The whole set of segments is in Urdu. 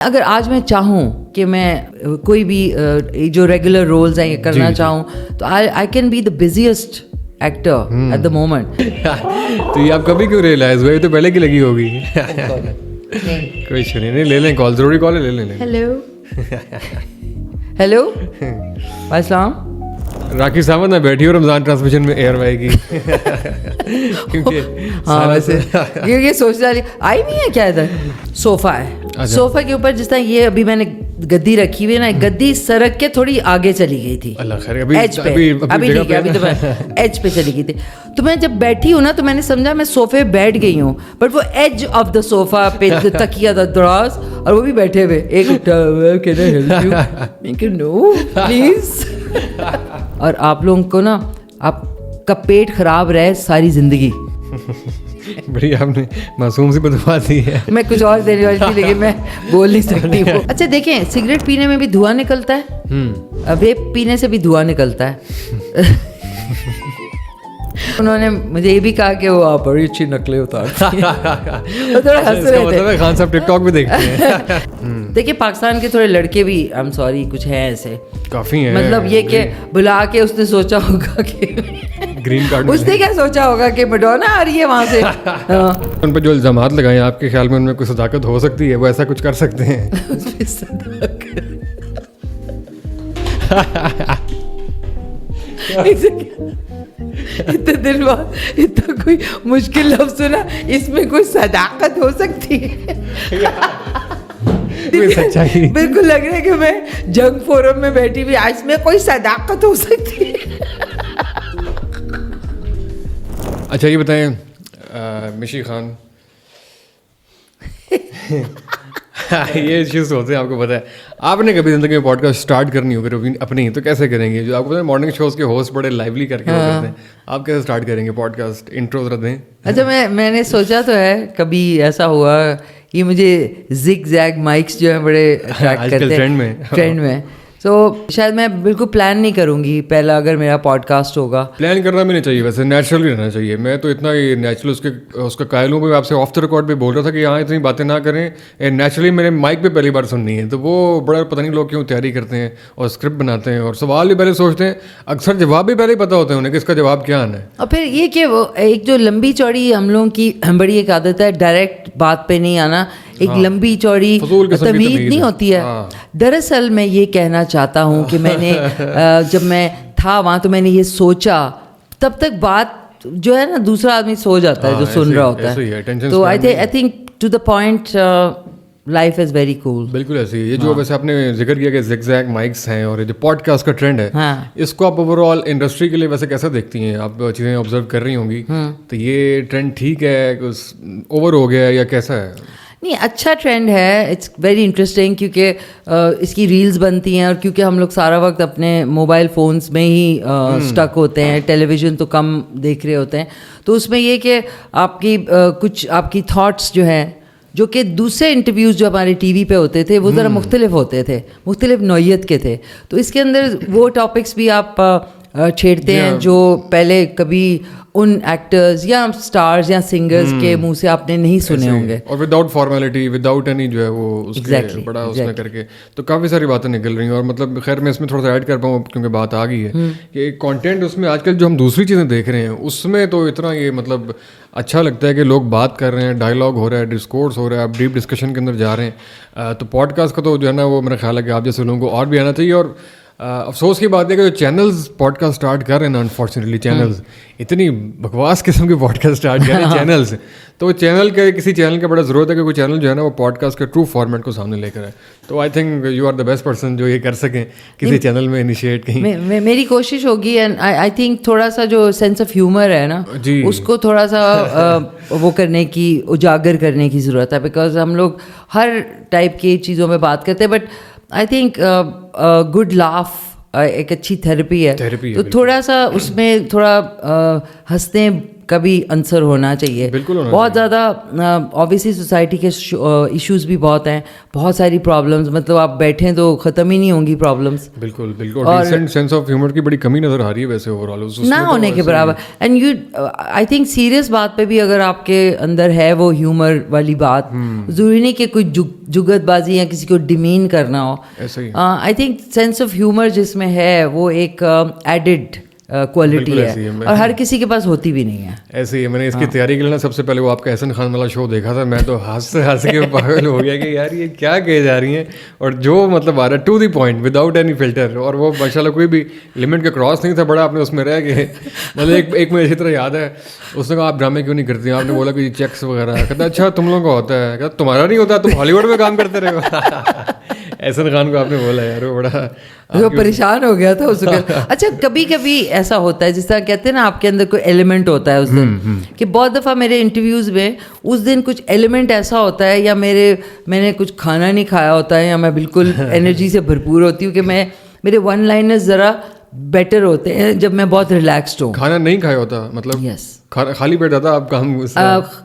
اگر آج میں چاہوں کہ میں کوئی بھی جو ریگولر رولز ہیں یہ کرنا چاہوں تو I can be the busiest actor at the moment. تو یہ آپ کبھی کیوں ریئلائز ہوئے؟ تو پہلے کی لگی ہوگی. کوئی ایشو نہیں, لے لیں کال, ضروری کال ہے, لے لیں. ہیلو السلام. راکیب صاحب نہ بیٹھی ہو رمضان ٹرانسمیشن میں ایئر وائی کی. ہاں ویسے یہ سوچ رہا آئی نہیں ہے کیا ادھر صوفہ ہے, صوفے کے اوپر جس طرح یہ ابھی میں نے گدی رکھی ہوئی ہے نا, گدی سڑک کے تھوڑی آگے چلی گئی تھی, اللہ خیر ایج پہ, ابھی ٹھیک ہے, ابھی تو ایج پہ چلی گئی تھی. تو میں جب بیٹھی ہوں نا تو میں نے سمجھا میں صوفے بیٹھ گئی ہوں, بٹ وہ ایج آف دا صوفہ پہ تکیہ تھا دراز, اور وہ بھی بیٹھے ہوئے. ایک نو پلیز. اور آپ لوگوں کو نا آپ کا پیٹ خراب رہے ساری زندگی. بڑی آپ نے معصوم سی بدعا دی ہے. میں کچھ اور دینے والی تھی لیکن میں بول نہیں سکتی ہوں. اچھا دیکھیں, سگریٹ پینے میں بھی دھواں نکلتا ہے, ویپ پینے سے بھی دھواں نکلتا ہے. انہوں نے مجھے یہ بھی کہا کہ وہ آپ بڑی اچھی نقلیں اتارتے ہیں. تھوڑا ہنس رہے تھے. خان صاحب ٹک ٹاک بھی دیکھتے ہیں. دیکھیے پاکستان کے تھوڑے لڑکے بھی آئی ایم سوری کچھ ہیں ایسے, کافی ہیں. مطلب یہ کہ بلا کے اس نے سوچا ہوگا کہ گرین کارڈ, اس نے کیا سوچا ہوگا کہ میڈونا آ رہی ہے وہاں سے. ان پہ جو الزامات لگائے ہیں آپ کے خیال میں ان میں کوئی صداقت ہو سکتی ہے؟ وہ ایسا کچھ کر سکتے ہیں؟ اتنے دن بعد اتنا کوئی مشکل لفظ سنا, اس میں کوئی صداقت ہو سکتی ہے؟ بالکل لگ رہا ہے کہ میں جنگ فورم میں بیٹھی ہوئی, اس میں کوئی صداقت ہو سکتی ہے. اچھا یہ بتائیں مشی خان, یہ ایشوز ہوتے ہیں آپ کو پتہ ہے. آپ نے کبھی زندگی میں پوڈ کاسٹ اسٹارٹ کرنی ہو اپنی تو کیسے کریں گے؟ جو آپ کو پتہ ہے مارننگ شوز کے ہوسٹ بڑے لائیولی کر کے کرتے ہیں, آپ کیسے اسٹارٹ کریں گے پوڈ کاسٹ؟ انٹرو ذرا دیں. اچھا میں نے سوچا تو ہے, کبھی ایسا ہوا یہ مجھے زگ زیگ مائکس جو ہیں بڑے اٹریکٹ کرتے ہیں ٹرینڈ میں, تو شاید میں بالکل پلان نہیں کروں گی پہلا اگر میرا پوڈ کاسٹ ہوگا. پلان کرنا بھی نہیں چاہیے, ویسے نیچرل ہی رہنا چاہیے. میں تو اتنا ہی نیچرل اس کا قائل ہوں. آپ سے آف دا ریکارڈ پہ بول رہا تھا کہ یہاں اتنی باتیں نہ کریں, نیچرلی میں نے مائک پہ پہلی بار سننی ہے. تو وہ بڑا پتہ نہیں لوگ کیوں تیاری کرتے ہیں اور اسکرپٹ بناتے ہیں اور سوال بھی پہلے سوچتے ہیں, اکثر جواب بھی پہلے ہی پتہ ہوتے ہیں انہیں کہ اس کا جواب کیا آنا ہے. اور پھر یہ کہ وہ ایک جو لمبی چوڑی ہم لوگوں کی بڑی ایک عادت ہے, ڈائریکٹ بات پہ نہیں آنا, ایک لمبی چوڑی تمیز نہیں ہوتی ہے. دراصل میں یہ کہنا چاہتا ہوں کہ میں نے جب میں تھا وہاں تو میں نے یہ سوچا, تب تک بات جو ہے نا دوسرا آدمی سو جاتا ہے جو سن رہا ہوتا ہے. تو I think to the point life is very cool. بالکل ایسے ہی. یہ جو ویسے آپ نے ذکر کیا کہ زگ زیگ مائکس ہیں اور یہ جو پوڈ کاسٹ کا ٹرینڈ ہے, اس کو آپ اوور آل انڈسٹری کے لیے ویسے کیسا دیکھتی ہیں؟ آپ چیزیں آبزرو کر رہی ہوں گی, تو یہ ٹرینڈ ٹھیک ہے, اوور ہو گیا ہے یا کیسا ہے؟ نہیں, اچھا ٹرینڈ ہے, اٹس ویری انٹرسٹنگ, کیونکہ اس کی ریلز بنتی ہیں اور کیونکہ ہم لوگ سارا وقت اپنے موبائل فونس میں ہی اسٹک ہوتے ہیں, ٹیلی ویژن تو کم دیکھ رہے ہوتے ہیں. تو اس میں یہ کہ آپ کی کچھ آپ کی تھاٹس جو ہیں, جو کہ دوسرے انٹرویوز جو ہمارے ٹی وی پہ ہوتے تھے وہ ذرا مختلف ہوتے تھے, مختلف نوعیت کے تھے. تو اس کے اندر وہ ٹاپکس بھی آپ چھیڑتے ہیں جو پہلے کبھی ان ایکٹرز یا اسٹارز یا سنگرز کے منہ سے آپ نے نہیں سنے ہوں گے, اور وداؤٹ فارمیلٹی, وداؤٹ اینی جو ہے وہ اس کے بڑا اس میں کر کے. تو کافی ساری باتیں نکل رہی ہیں. اور مطلب خیر میں اس میں تھوڑا سا ایڈ کر پاؤں کیونکہ بات آ گئی ہے کہ کانٹینٹ اس میں آج کل جو ہم دوسری چیزیں دیکھ رہے ہیں اس میں تو اتنا یہ مطلب اچھا لگتا ہے کہ لوگ بات کر رہے ہیں, ڈائلاگ ہو رہا ہے, ڈسکورس ہو رہا ہے, آپ ڈیپ ڈسکشن کے اندر جا رہے ہیں. تو پوڈ کاسٹ کا تو جو ہے نا وہ میرا خیال ہے کہ آپ جیسے لوگوں کو اور بھی آنا چاہیے. اور افسوس کی بات ہے کہ جو چینلز پوڈ کاسٹ اسٹارٹ کر رہے ہیں نا, انفارچونیٹلی چینلز اتنی بکواس قسم کے پوڈ کاسٹ اسٹارٹ کر رہے ہیں چینلز. تو وہ چینل کے کسی چینل کا بڑا ضرورت ہے کہ کوئی چینل جو ہے نا وہ پوڈ کاسٹ کے ٹرو فارمیٹ کو سامنے لے کر آئے. تو I think you are the best person جو یہ کر سکیں کسی چینل میں انیشیٹ کہیں. میری کوشش ہوگی, اینڈ آئی تھنک تھوڑا سا جو سینس آف ہیومر ہے نا اس کو تھوڑا سا وہ کرنے کی, اجاگر کرنے کی ضرورت ہے. بیکاز ہم لوگ ہر ٹائپ کی چیزوں میں بات کرتے ہیں, but I think good laugh ایک اچھی تھیراپی ہے. تو تھوڑا سا اس میں تھوڑا ہنستے کا بھی آنسر ہونا چاہیے. بہت زیادہ obviously سوسائٹی کے ایشوز بھی بہت ہیں, بہت ساری پرابلمس, مطلب آپ بیٹھیں تو ختم ہی نہیں ہوں گی پرابلمس. بالکل بالکل. ڈیسنٹ سینس آف ہیومر کی بڑی کمی نظر آ رہی ہے ویسے اوور آل نہ ہونے کے برابر. And you I think serious بات پہ بھی اگر آپ کے اندر ہے وہ ہیومر والی بات, ضروری نہیں کہ کوئی جگت بازی یا کسی کو ڈیمین کرنا ہو. I think sense of humour جس میں ہے وہ ایک ایڈڈ کوالٹی ہے اور ہر کسی کے پاس ہوتی بھی نہیں ہے. ایسے ہی میں نے اس کی تیاری کے لیے نا سب سے پہلے وہ آپ کا احسن خان والا شو دیکھا تھا, میں تو ہنس کے پاگل ہو گیا کہ یار یہ کیا کہے جا رہی ہیں, اور جو مطلب آ رہا ہے to the point without any filter, اور وہ ماشاء اللہ کوئی بھی لمٹ کا کراس نہیں تھا. بڑا آپ نے اس میں رہ گئے. مطلب ایک مجھے اسی طرح یاد ہے, اس نے کہا آپ ڈرامے کیوں نہیں کرتی, آپ نے بولا کہ چیکس وغیرہ, کہتا اچھا تم لوگوں کا ہوتا ہے, کہتا تمہارا نہیں ہوتا, تم ہالی ووڈ میں کام کرتے رہے ہو. احسن خان کو آپ نے بولا یار وہ بڑا پریشان ہو گیا تھا اس وقت. اچھا کبھی کبھی ایسا ہوتا ہے جس طرح کہتے ہیں نا آپ کے اندر کوئی ایلیمنٹ ہوتا ہے اس دن, کہ بہت دفعہ میرے انٹرویوز میں اس دن کچھ ایلیمنٹ ایسا ہوتا ہے, یا میں نے کچھ کھانا نہیں کھایا ہوتا ہے, یا میں بالکل انرجی سے بھرپور ہوتی ہوں کہ میرے ون لائنرز ذرا بیٹر ہوتے ہیں جب میں بہت ریلیکسڈ ہوں. کھانا نہیں کھایا ہوتا مطلب یس خالی پیٹ آتا آپ کام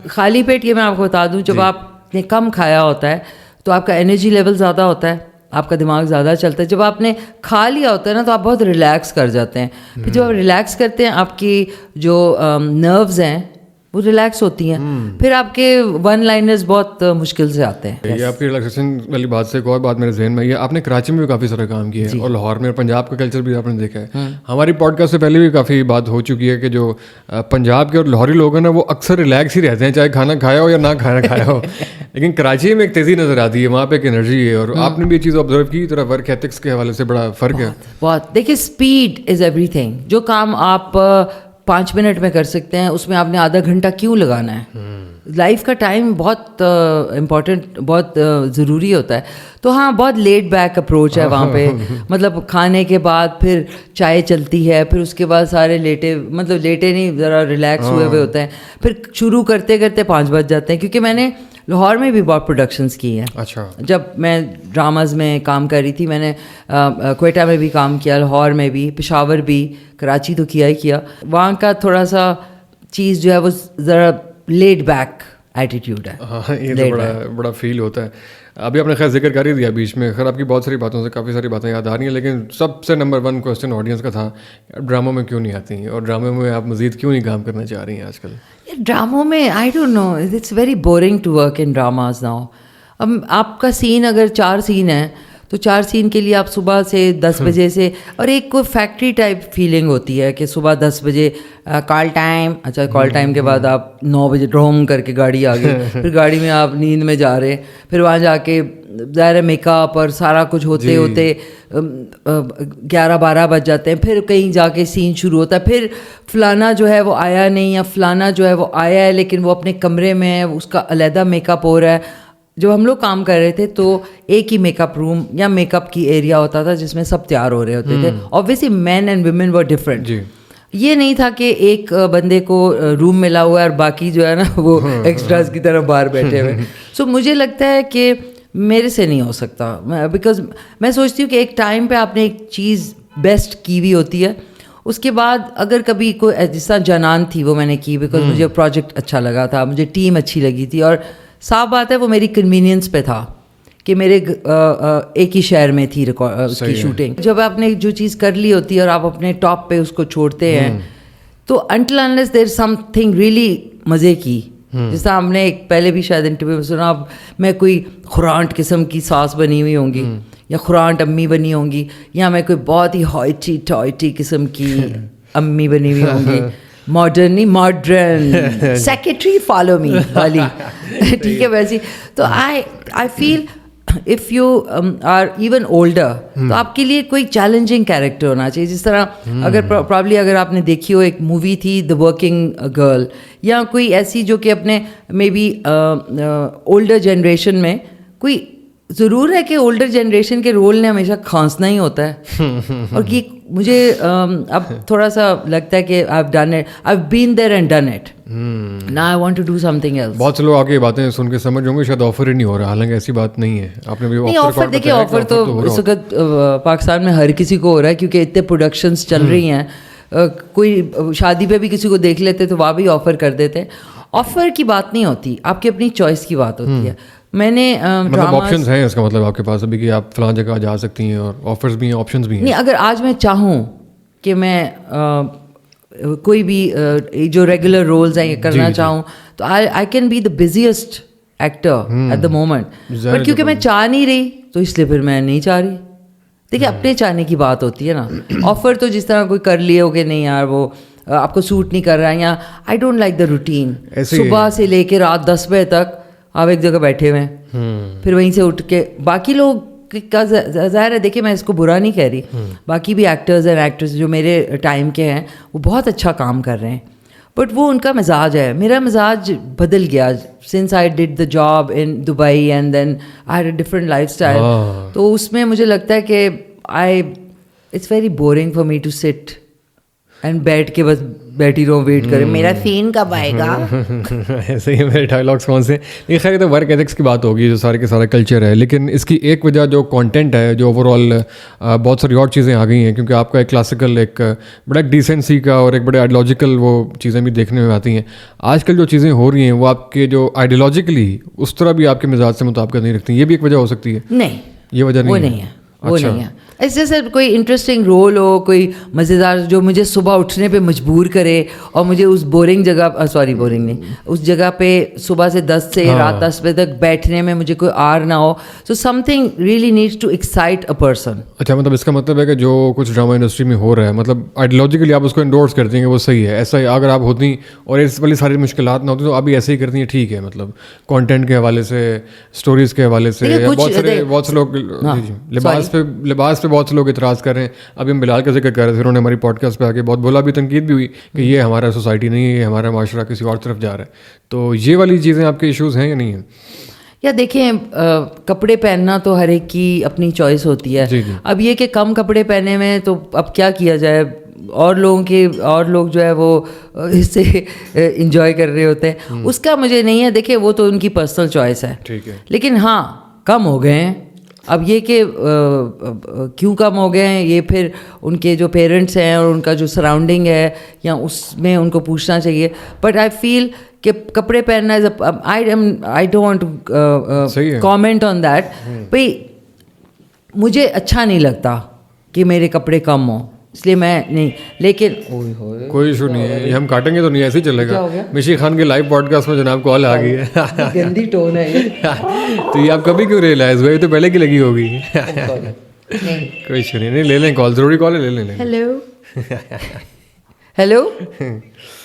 خالی پیٹ. یہ میں آپ کو بتا دوں, جب آپ نے کم کھایا ہوتا ہے تو آپ کا انرجی لیول زیادہ ہوتا ہے, آپ کا دماغ زیادہ چلتا ہے. جب آپ نے کھا لیا ہوتا ہے نا تو آپ بہت ریلیکس کر جاتے ہیں. پھر جب آپ ریلیکس کرتے ہیں آپ کی جو نروز ہیں وہ ریلیکس ہوتی ہیں, پھر آپ کے ون لائنرز بہت مشکل سے آتے ہیں. یہ آپ کی ریلیکسیشن والی بات سے ایک اور بات میرے ذہن میں, یہ آپ نے کراچی میں بھی کافی سارا کام کیا ہے, اور لاہور میں, پنجاب کا کلچر بھی آپ نے دیکھا ہے. ہماری پوڈ کاسٹ سے پہلے بھی کافی بات ہو چکی ہے کہ جو پنجاب کے اور لاہوری لوگ ہیں نا وہ اکثر ریلیکس ہی رہتے ہیں, چاہے کھانا کھایا ہو یا نہ کھانا کھایا ہو. لیکن کراچی میں ایک تیزی نظر آتی ہے, وہاں پہ ایک انرجی ہے, اور آپ نے بھی یہ چیز آبزرو کی, طرح ورک ایتھکس کے حوالے سے بڑا فرق ہے. بہت. دیکھیے اسپیڈ از ایوری تھنگ. جو کام آپ 5 منٹ میں کر سکتے ہیں اس میں آپ نے آدھا گھنٹہ کیوں لگانا ہے. لائف کا ٹائم بہت امپورٹنٹ, بہت ضروری ہوتا ہے. تو ہاں بہت لیٹ بیک اپروچ ہے وہاں پہ. مطلب کھانے کے بعد پھر چائے چلتی ہے, پھر اس کے بعد سارے لیٹے نہیں, ذرا ریلیکس ہوئے ہوتے ہیں. پھر شروع کرتے 5 بج جاتے ہیں, کیونکہ میں نے لاہور میں بھی بہت پروڈکشنز کی ہیں. اچھا. جب میں ڈراماز میں کام کر رہی تھی, میں نے کوئٹہ میں بھی کام کیا, لاہور میں بھی, پشاور بھی, کراچی تو کیا ہی کیا. وہاں کا تھوڑا سا چیز جو ہے وہ ذرا لیڈ بیک ایٹیٹیوڈ ہے. ہاں یہ تو بڑا فیل ہوتا ہے. ابھی آپ نے خیر ذکر کر ہی دیا بیچ میں, خیر آپ کی بہت ساری باتوں سے کافی ساری باتیں یاد آ رہی ہیں, لیکن سب سے نمبر 1 کوسچن آڈینس کا تھا, ڈراموں میں کیوں نہیں آتی ہیں, اور ڈراموں میں آپ مزید کیوں نہیں کام کرنا چاہ رہی ہیں آج کل؟ ڈراموں میں I don't know, it's very boring to work in dramas now. اب آپ کا سین اگر 4 سین ہے تو 4 سین کے لیے آپ صبح سے 10 بجے سے, اور ایک کوئی فیکٹری ٹائپ فیلنگ ہوتی ہے کہ صبح 10 بجے کال ٹائم. اچھا کال ٹائم کے بعد آپ 9 بجے ڈروم کر کے گاڑی آ گئی, پھر گاڑی میں آپ نیند میں جا رہے, پھر وہاں جا کے ظاہر میک اپ اور سارا کچھ ہوتے 11-12 بج جاتے ہیں. پھر کہیں جا کے سین شروع ہوتا ہے, پھر فلانا جو ہے وہ آیا نہیں, یا فلانا جو ہے وہ آیا ہے لیکن وہ اپنے کمرے میں ہے, اس کا علیحدہ میک اپ ہو رہا ہے. جب ہم لوگ کام کر رہے تھے تو ایک ہی میک اپ روم یا میک اپ کی ایریا ہوتا تھا جس میں سب تیار ہو رہے ہوتے تھے. obviously men and women were different. یہ نہیں تھا کہ ایک بندے کو روم ملا ہوا ہے اور باقی جو ہے نا وہ ایکسٹراز کی طرح باہر بیٹھے ہوئے. سو مجھے لگتا ہے کہ میرے سے نہیں ہو سکتا, بیکاز میں سوچتی ہوں کہ ایک ٹائم پہ آپ نے ایک چیز بیسٹ کی ہوئی ہوتی ہے, اس کے بعد اگر کبھی کوئی جس طرح جنان تھی وہ میں نے کی بیکاز مجھے پروجیکٹ اچھا لگا تھا, مجھے ٹیم اچھی لگی تھی, اور صاف بات ہے وہ میری کنوینئنس پہ تھا کہ میرے ایک ہی شہر میں تھی اس کی شوٹنگ. جب آپ نے جو چیز کر لی ہوتی ہے اور آپ اپنے ٹاپ پہ اس کو چھوڑتے ہیں تو until unless there some thing really مزے کی, جس طرح ہم نے ایک پہلے بھی شاید انٹرویو میں سنا, اب میں کوئی خورانٹ قسم کی ساس بنی ہوئی ہوں گی یا خورانٹ امی بنی ہوں گی, یا میں کوئی بہت ہی ہائٹی ٹائٹی قسم کی امی بنی ہوئی ہوں گی, ماڈرن سیکریٹری فالو می والی, ٹھیک ہے ویسی. تو I feel if you are even older تو آپ کے لیے کوئی چیلنجنگ کیریکٹر ہونا چاہیے. جس طرح اگر پرابلی اگر آپ نے دیکھی ہو ایک مووی تھی دا ورکنگ گرل, یا کوئی ایسی جو کہ اپنے مے بی اولڈر جنریشن میں, کوئی ضرور ہے کہ اولڈر جنریشن کے رول نے ہمیشہ کھانسنا ہی ہوتا ہے, اور یہ مجھے اب تھوڑا سا لگتا ہے کہ I've done it, I've been there and done it. Now I want to do something else. بہت سے لوگ آگے باتیں سن کے سمجھ ہوں گے شاید آفر ہی نہیں ہو رہا, حالانکہ ایسی بات نہیں ہے. آپ نے بھی آفر دیکھیے, آفر تو اس وقت پاکستان میں ہر کسی کو ہو رہا ہے کیونکہ اتنے پروڈکشنز چل رہی ہیں. کوئی شادی پہ بھی کسی کو دیکھ لیتے تو وہاں بھی آفر کر دیتے ہیں. آفر کی بات نہیں ہوتی, آپ کی اپنی چوائس کی بات ہوتی ہے. میں نے مطلب آپشنز ہیں اس کا مطلب آپ کے پاس ابھی کہ آپ فلاں جگہ جا سکتی ہیں اور آفرز بھی ہیں, آپشنز بھی ہیں. نہیں, اگر آج میں چاہوں کہ میں کوئی بھی جو ریگولر رولز ہیں یہ کرنا چاہوں تو I can be the busiest actor at the moment, but کیونکہ میں چاہ نہیں رہی تو اس لیے پھر میں نہیں چاہ رہی. دیکھیے اپنے چاہنے کی بات ہوتی ہے نا. آفر تو جس طرح کوئی کر لیے ہو کہ نہیں یار وہ آپ کو سوٹ نہیں کر رہا ہے, یا I don't like the routine, صبح سے لے کے رات 10 بجے تک آپ ایک جگہ بیٹھے ہوئے ہیں, پھر وہیں سے اٹھ کے باقی لوگ کا ظاہر ہے. دیکھیے میں اس کو برا نہیں کہہ رہی, باقی بھی ایکٹرز اینڈ ایکٹریس جو میرے ٹائم کے ہیں وہ بہت اچھا کام کر رہے ہیں, بٹ وہ ان کا مزاج ہے. میرا مزاج بدل گیا since I did the job in Dubai and then I had a different lifestyle. تو اس میں مجھے لگتا ہے کہ it's very boring for me to sit and بیٹھ کے بس بیٹھی رہو, ویٹ کرے میرا سین کب آئے گا. ایسے ہی میرے ڈائلاگس کون سے. نہیں خیر تو ورک ایتھکس کی بات ہوگی جو سارے کے سارا کلچر ہے, لیکن اس کی ایک وجہ جو کانٹینٹ ہے, جو اوور آل بہت ساری اور چیزیں آ گئی ہیں, کیونکہ آپ کا ایک کلاسیکل ایک بڑا ڈیسنسی کا اور ایک بڑے آئیڈیالوجیکل وہ چیزیں بھی دیکھنے میں آتی ہیں. آج کل جو چیزیں ہو رہی ہیں وہ آپ کے جو آئیڈیالوجیکلی اس طرح بھی آپ کے مزاج سے مطابقت نہیں رکھتی. یہ بھی ایک وجہ ہو سکتی ہے. نہیں, یہ وجہ نہیں ہے. وہ نہیں ہے. اس جیسے کوئی انٹرسٹنگ رول ہو, کوئی مزیدار جو مجھے صبح اٹھنے پہ مجبور کرے اور مجھے اس بورنگ جگہ بورنگ نہیں, اس جگہ پہ صبح سے 10 سے رات 10 بجے تک بیٹھنے میں مجھے کوئی آر نہ ہو. So something really needs to excite a person. اچھا, مطلب اس کا مطلب ہے کہ جو کچھ ڈرامہ انڈسٹری میں ہو رہا ہے, مطلب آئیڈیالوجیکلی آپ اس کو انڈورس کرتی ہیں کہ وہ صحیح ہے, ایسا ہی اگر آپ ہوتی اور اس والی ساری مشکلات نہ ہوتی تو آپ بھی ایسے ہی کرتی ہیں, ٹھیک ہے, مطلب کانٹینٹ کے حوالے سے, اسٹوریز کے حوالے سے. بہت سے لوگ لباس پہ بہت سے لوگ اعتراض کر رہے ہیں. ابھی ہم بلال کا ذکر کر رہے تھے, انہوں نے ہماری پوڈ کاسٹ پہ آ کے بہت بولا, بھی تنقید بھی ہوئی کہ یہ ہمارا سوسائٹی نہیں ہے, یہ ہمارا معاشرہ کسی اور طرف جا رہا ہے. تو یہ والی چیزیں آپ کے ایشوز ہیں یا نہیں ہیں؟ یا دیکھیں کپڑے پہننا تو ہر ایک کی اپنی چوائس ہوتی ہے. اب یہ کہ کم کپڑے پہنے میں تو اب کیا کیا جائے, اور لوگ جو ہے وہ اس سے انجوائے کر رہے ہوتے ہیں, اس کا مجھے نہیں ہے. دیکھیں وہ تو ان کی پرسنل چوائس ہے, لیکن ہاں کم ہو گئے ہیں. اب یہ کہ کیوں کم ہو گئے ہیں, یہ پھر ان کے جو پیرنٹس ہیں اور ان کا جو سراؤنڈنگ ہے یا اس میں ان کو پوچھنا چاہیے. بٹ آئی فیل کہ کپڑے پہننا I don't comment on that. بھائی مجھے اچھا نہیں لگتا کہ میرے کپڑے کم ہوں, اس لیے میں نہیں. لیکن کوئی ایشو نہیں ہے, یہ ہم کاٹیں گے تو نہیں, ایسے ہی چلے گا. مشی خان کے لائیو پوڈ کاسٹ میں جناب کال آ گئی ہے. گندی ٹون ہے تو یہ آپ کبھی کیوں ریئلائز ہوئے, تو پہلے کی لگی ہوگی. کوئی ایشو نہیں, لے لیں کال, ضروری کال ہے, لے لیں. ہیلو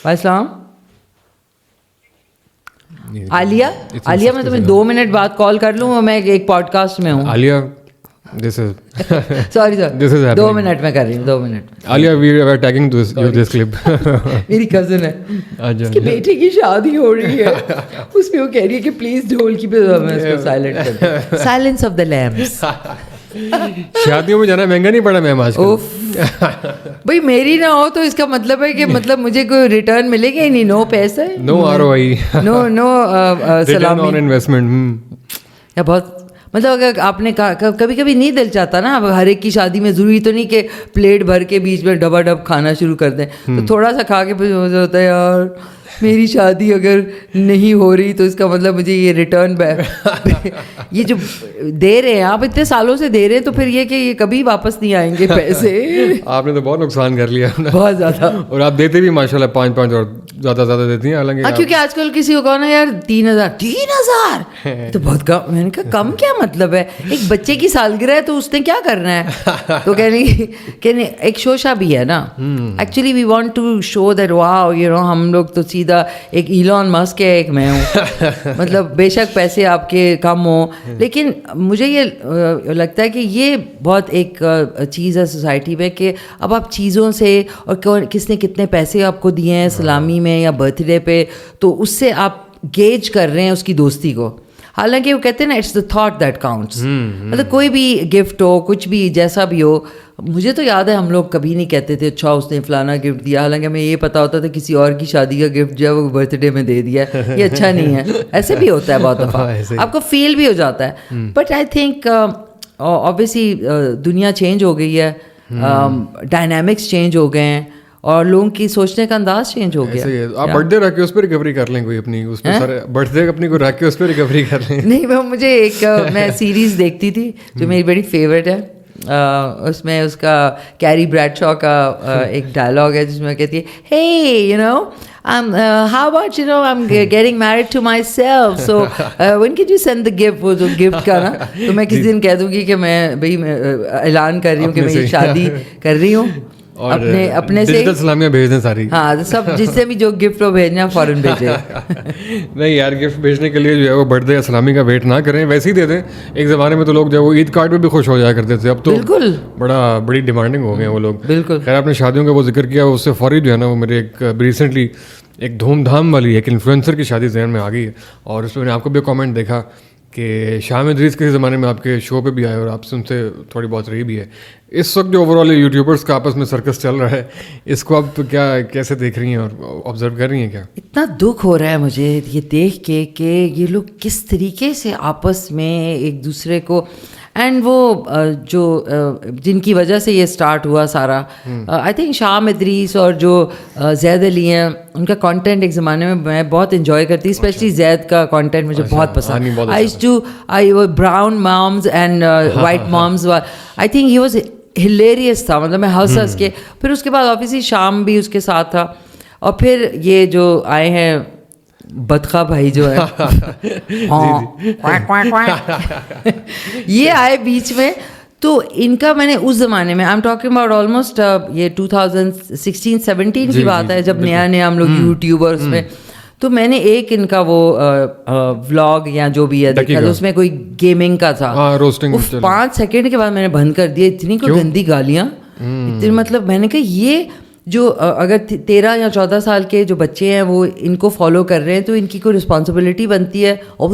السلام. عالیہ میں تمہیں 2 منٹ بعد کال کر لوں, اور میں ایک پوڈ کاسٹ میں ہوں. عالیہ سوری سر, 2 منٹ میں کر رہی ہوں, 2 منٹ. Alia we are tagging this clip. میری کزن ہے, اس کی بیٹی کی شادی ہو رہی ہے, اس میں وہ کہہ رہی ہے کہ پلیز ڈھولکی پہ سائلنٹ کر دیں. Silence of the lambs. شادیوں میں جانا مہنگا نہیں پڑا میم آج کل. بھائی میری نہ ہو تو اس کا مطلب ہے کہ مطلب مجھے کوئی ریٹرن ملے گا ہی نہیں, نو پیسہ, نو ROI, نو سلامی آن انویسٹمنٹ. یا بہت مطلب اگر آپ نے کبھی کبھی نہیں دل چاہتا نا, اب ہر ایک کی شادی میں ضروری تو نہیں کہ پلیٹ بھر کے بیچ میں ڈبا ڈب کھانا شروع کر دیں, تو تھوڑا سا کھا کے پھر ہوتا ہے یار میری شادی اگر نہیں ہو رہی تو اس کا مطلب مجھے یہ ریٹرن یہ جو دے رہے ہیں آپ اتنے سالوں سے دے رہے ہیں, تو پھر یہ کہ یہ کبھی واپس نہیں آئیں گے پیسے. آپ نے تو بہت نقصان کر لیا, بہت زیادہ. اور آپ دیتے بھی ماشاء اللہ 5 اور زیادہ دیتی ہیں, حالانکہ کیونکہ آج کل کسی کو کہو نا یار 3,000 تو بہت کم. میں نے کہا کم کیا مطلب ہے, ایک بچے کی سالگرہ ہے تو اس نے کیا کرنا ہے. تو کہنے ایک شوشا بھی ہے نا, actually we want to show that wow you know, ہم لوگ تو سیدھا ایک ایلون مسک ہے, ایک میں ہوں. مطلب بے شک پیسے آپ کے کم ہوں, لیکن مجھے یہ لگتا ہے کہ یہ بہت ایک چیز ہے سوسائٹی میں کہ اب آپ چیزوں سے, اور کس نے کتنے پیسے آپ کو دیے ہیں سلامی میں یا برتھ ڈے پہ, تو اس سے آپ گیج کر رہے ہیں اس کی دوستی کو. حالانکہ وہ کہتے ہیں نا it's the thought that counts. مطلب کوئی بھی گفٹ ہو, کچھ بھی جیسا بھی ہو. مجھے تو یاد ہے ہم لوگ کبھی نہیں کہتے تھے اچھا اس نے فلانا گفٹ دیا, حالانکہ ہمیں یہ پتا ہوتا تھا کسی اور کی شادی کا گفٹ جو ہے وہ برتھ ڈے میں دے دیا, یہ اچھا نہیں ہے. ایسے بھی ہوتا ہے بہت دفعہ, آپ کو فیل بھی ہو جاتا ہے. بٹ آئی تھنک آبویسلی دنیا چینج ہو گئی ہے, ڈائنامکس چینج ہو گئے ہیں, اور لوگوں کی سوچنے کا انداز چینج ہو گیا. آپ برتھ ڈے رکھ کے اس پہ ریکوری کر لیں کوئی اپنی, اس پہ سارے برتھ ڈے اپنی کو رکھ کے اس پہ ریکوری کر لیں. نہیں, مجھے ایک میں سیریز دیکھتی تھی جو میری بڑی فیوریٹ ہے. اس میں اس کا کیری بریڈشا کا ایک ڈائلاگ ہے جس میں کہتی ہے, hey, you know, how about, you know, I'm getting married to myself, so when can you send the gift, وہ جو گفٹ کا نا, تو میں کسی دن کہہ دوں گی کہ میں بھائی اعلان کر رہی ہوں کہ میں یہ شادی کر رہی ہوں اپنے سے, ڈیجیٹل سلامیاں بھیج دیں ساری. ہاں, سب جس سے بھی جو گفٹ وہ بھیجنا فوراً بھیجے. نہیں یار, گفٹ بھیجنے کے لیے جو ہے وہ برتھ ڈے یا سلامی کا ویٹ نہ کریں, ویسے ہی دے دیں. ایک زمانے میں تو لوگ جو ہے وہ عید کارڈ پہ بھی خوش ہو جایا کرتے تھے, اب تو بالکل بڑی ڈیمانڈنگ ہو گئے ہیں وہ لوگ. بالکل. خیر, آپ نے شادیوں کا وہ ذکر کیا, اس سے فوری جو ہے نا وہ میرے ایک ریسنٹلی ایک دھوم دھام والی ایک انفلوئنسر کی شادی ذہن میں آ گئی ہے, اور اس پہ میں نے آپ کو بھی کامنٹ دیکھا کہ شاہ ادریس کسی زمانے میں آپ کے شو پہ بھی آئے اور آپ سے ان سے تھوڑی بہت رہی بھی ہے. اس وقت جو اوور آل یوٹیوبرس کا آپس میں سرکس چل رہا ہے, اس کو آپ کیا کیسے دیکھ رہی ہیں اور آبزرو کر رہی ہیں کیا؟ اتنا دکھ ہو رہا ہے مجھے یہ دیکھ کے کہ یہ لوگ کس طریقے سے آپس میں ایک دوسرے کو, اینڈ وہ جو جن کی وجہ سے یہ اسٹارٹ ہوا سارا, آئی تھنک شاہ ادریس اور جو زید علی ہیں, ان کا کانٹینٹ ایک زمانے میں میں بہت انجوائے کرتی, اسپیشلی زید کا کانٹینٹ مجھے بہت پسند. I brown moms and white moms, I think he was hilarious تھا, مطلب میں ہنس کے. پھر اس کے بعد آبویسلی شام بھی اس کے ساتھ تھا, اور پھر یہ جو آئے ہیں بدخا بھائی جو ہے یہ آئے بیچ میں, تو ان کا میں نے اس زمانے میں, I am talking about almost یہ 2016-17 کی بات ہے, جب نیا ہم لوگ یوٹیوب اور اس میں, تو میں نے ایک ان کا وہ ولاگ یا جو بھی ہے دیکھا, اس میں کوئی گیمنگ کا تھا, 5 سیکنڈ کے بعد میں نے بند کر دیا. اتنی کوئی گندی گالیاں, اتنی, مطلب میں نے کہا یہ جو اگر 13 یا 14 سال کے جو بچے ہیں وہ ان کو فالو کر رہے ہیں تو ان کی کوئی رسپانسبلٹی بنتی ہے, اور